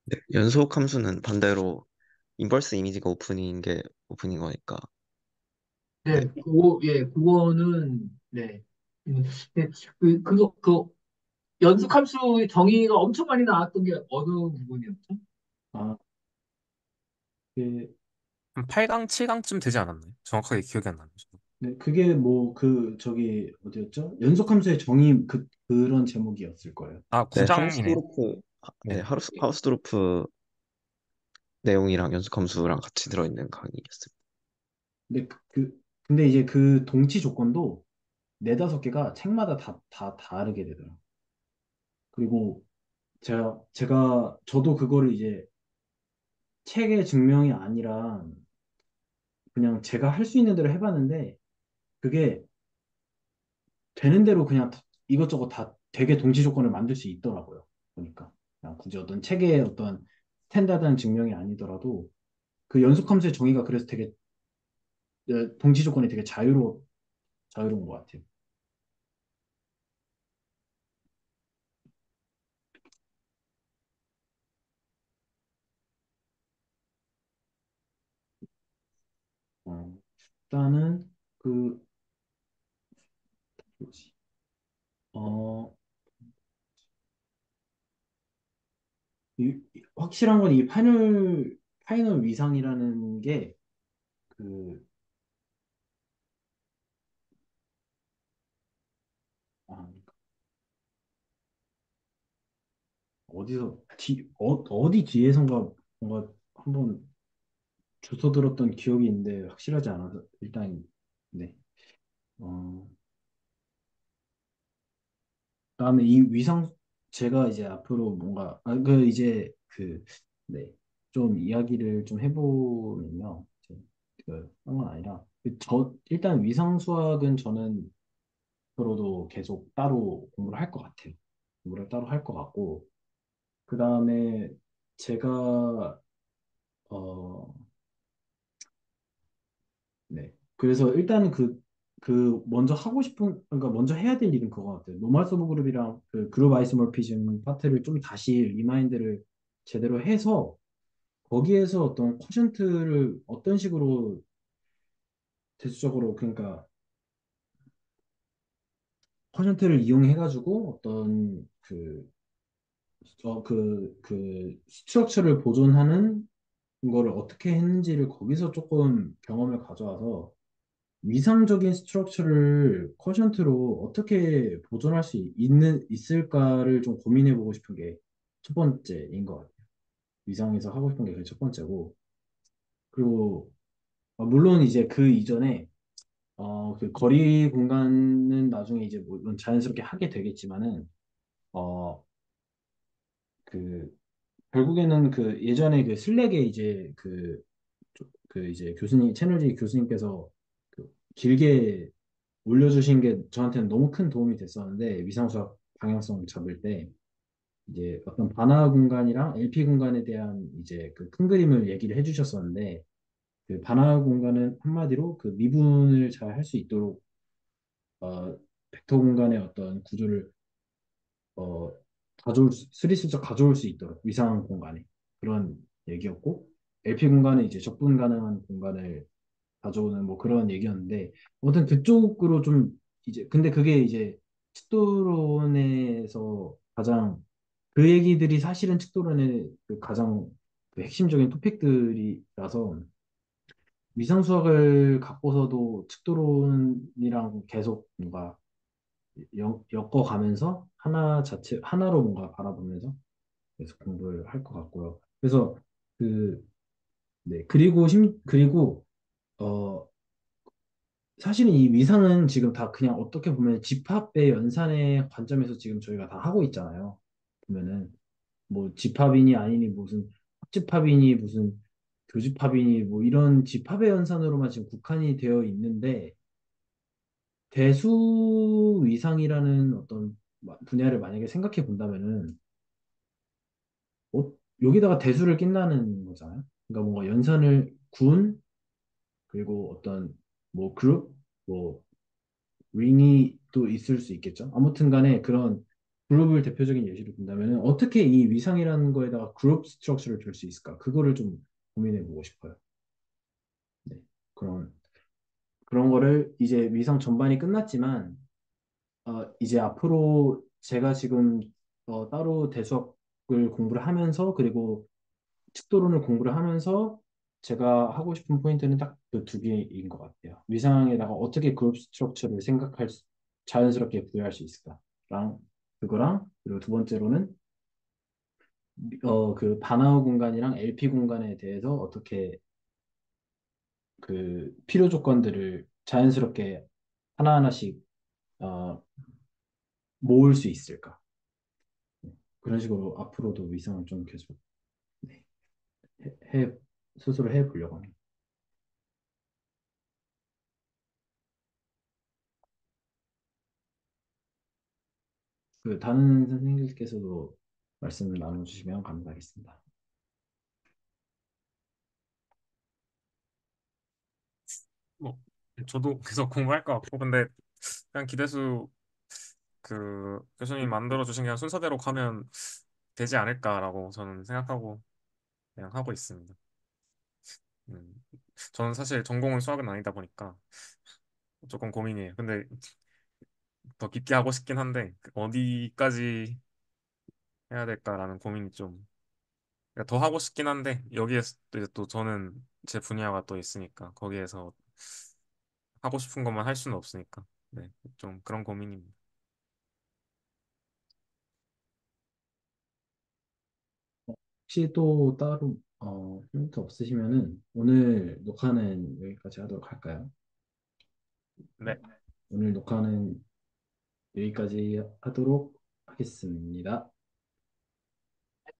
네, 연속 함수는 반대로 인버스 이미지가 오픈인 게 오픈인 거니까. 네, 네, 예, 그거는, 네. 네, 그 연속함수의 정의가 엄청 많이 나왔던 게 어느 부분이었죠? 아, 그, 한 8강, 7강쯤 되지 않았나요? 정확하게 기억이 안 나요. 저도. 네, 그게 뭐, 저기, 어디였죠? 연속함수의 정의, 그런 제목이었을 거예요. 아, 네, 9장이네요. 네, 네. 하우스도르프 내용이랑 연속 함수랑 같이 들어있는 강의였습니다. 근데 근데 이제 그 동치 조건도 네다섯 개가 책마다 다 다르게 되더라고요. 그리고 저도 그거를 이제 책의 증명이 아니라 그냥 제가 할 수 있는 대로 해봤는데 그게 되는 대로 그냥 이것저것 다 되게 동치 조건을 만들 수 있더라고요. 보니까. 그냥 굳이 어떤 책의 어떤 스탠다드한 증명이 아니더라도 그 연속함수의 정의가 그래서 되게 동치 조건이 되게 자유로운 것 같아요. 어, 일단은 그 뭐지? 어, 확실한 건 이 파이널 위상이라는 게 그, 아, 어디 뒤에선가 뭔가 한번 주워 들었던 기억이 있는데 확실하지 않아서 일단, 네. 어, 그다음에 이 위상, 제가 이제 앞으로 뭔가, 네. 좀 이야기를 좀 해보면요. 그런 건 아니라, 일단 위상 수학은 저는 앞으로도 계속 따로 공부를 할 것 같아요. 공부를 따로 할 것 같고, 그 다음에 제가, 어, 네. 그래서 일단은 먼저 하고 싶은, 그러니까 먼저 해야 될 일은 그거 같아요. 노멀 서브 그룹이랑 그 그룹 아이소모피즘 파트를 좀 다시 리마인드를 제대로 해서, 거기에서 어떤 쿼션트를 어떤 식으로 대수적으로, 그러니까 쿼션트를 이용해가지고 어떤 스트럭처를 보존하는 거를 어떻게 했는지를 거기서 조금 경험을 가져와서 위상적인 스트럭처를 쿼션트로 어떻게 보존할 수 있을까를 좀 고민해 보고 싶은 게 첫 번째인 것 같아요. 위상에서 하고 싶은 게 그게 첫 번째고. 그리고 물론 이제 그 이전에 그 거리 공간은 나중에 이제 물론 자연스럽게 하게 되겠지만은 어, 그 결국에는 그 예전에 그 슬랙에 이제 이제 채널지 교수님께서 길게 올려주신 게 저한테는 너무 큰 도움이 됐었는데, 위상수학 방향성 잡을 때 이제 어떤 반화 공간이랑 LP 공간에 대한 이제 그 큰 그림을 얘기를 해주셨었는데, 그 반화 공간은 한마디로 그 미분을 잘 할 수 있도록 벡터 공간의 어떤 구조를 어, 스리슬쩍 가져올 수 있도록 위상 공간에, 그런 얘기였고, LP 공간은 이제 적분 가능한 공간을 가져오는 뭐 그런 얘기였는데, 아무튼 그쪽으로 좀 이제, 근데 그게 이제 측도론에서 가장, 그 얘기들이 사실은 측도론의 그 가장 그 핵심적인 토픽들이라서, 위상 수학을 갖고서도 측도론이랑 계속 뭔가 엮어가면서 하나 자체 하나로 뭔가 바라보면서 계속 공부를 할 것 같고요. 그래서 그 네, 그리고 어 사실은 이 위상은 지금 다 그냥 어떻게 보면 집합의 연산의 관점에서 지금 저희가 다 하고 있잖아요. 보면은 뭐 집합이니 아니니 무슨 합집합이니 무슨 교집합이니 뭐 이런 집합의 연산으로만 지금 국한이 되어 있는데 대수 위상이라는 어떤 분야를 만약에 생각해 본다면은 어, 여기다가 대수를 낀다는 거잖아요. 그러니까 뭔가 연산을 군 그리고 어떤 뭐 그룹 뭐 윙이 또 있을 수 있겠죠. 아무튼 간에 그런 그룹을 대표적인 예시로 든다면 어떻게 이 위상이라는 거에다가 그룹 스트럭처를 줄 수 있을까? 그거를 좀 고민해 보고 싶어요. 네. 그런 그런 거를 이제 위상 전반이 끝났지만 이제 앞으로 제가 지금 따로 대수학을 공부를 하면서 그리고 측도론을 공부를 하면서 제가 하고 싶은 포인트는 딱 그 두 개인 것 같아요. 위상에다가 어떻게 그룹 스트럭처를 자연스럽게 부여할 수 있을까랑 그거랑 그리고 두 번째로는 그 바나우 공간이랑 LP 공간에 대해서 어떻게 그 필요 조건들을 자연스럽게 하나하나씩 어, 모을 수 있을까? 그런 식으로 앞으로도 위상을 좀 계속 네, 해, 스스로 해보려고 합니다. 그 다른 선생님께서도 말씀을 나눠주시면 감사하겠습니다. 뭐 저도 계속 공부할 것 같고 근데 그냥 기대수 교수님 만들어 주신 그냥 순서대로 가면 되지 않을까라고 저는 생각하고 그냥 하고 있습니다. 음. 저는 사실 전공은 수학은 아니다 보니까 조금 고민이에요. 근데 더 깊게 하고 싶긴 한데 어디까지 해야 될까라는 고민이 좀 그러니까 더 하고 싶긴 한데 여기에서 또 이제 또 저는 제 분야가 또 있으니까 거기에서 하고 싶은 것만 할 수는 없으니까 네, 좀 그런 고민입니다. 혹시 또 따로 포인트 없으시면은 오늘 녹화는 여기까지 하도록 할까요? 네. 오늘 녹화는 여기까지 하도록 하겠습니다.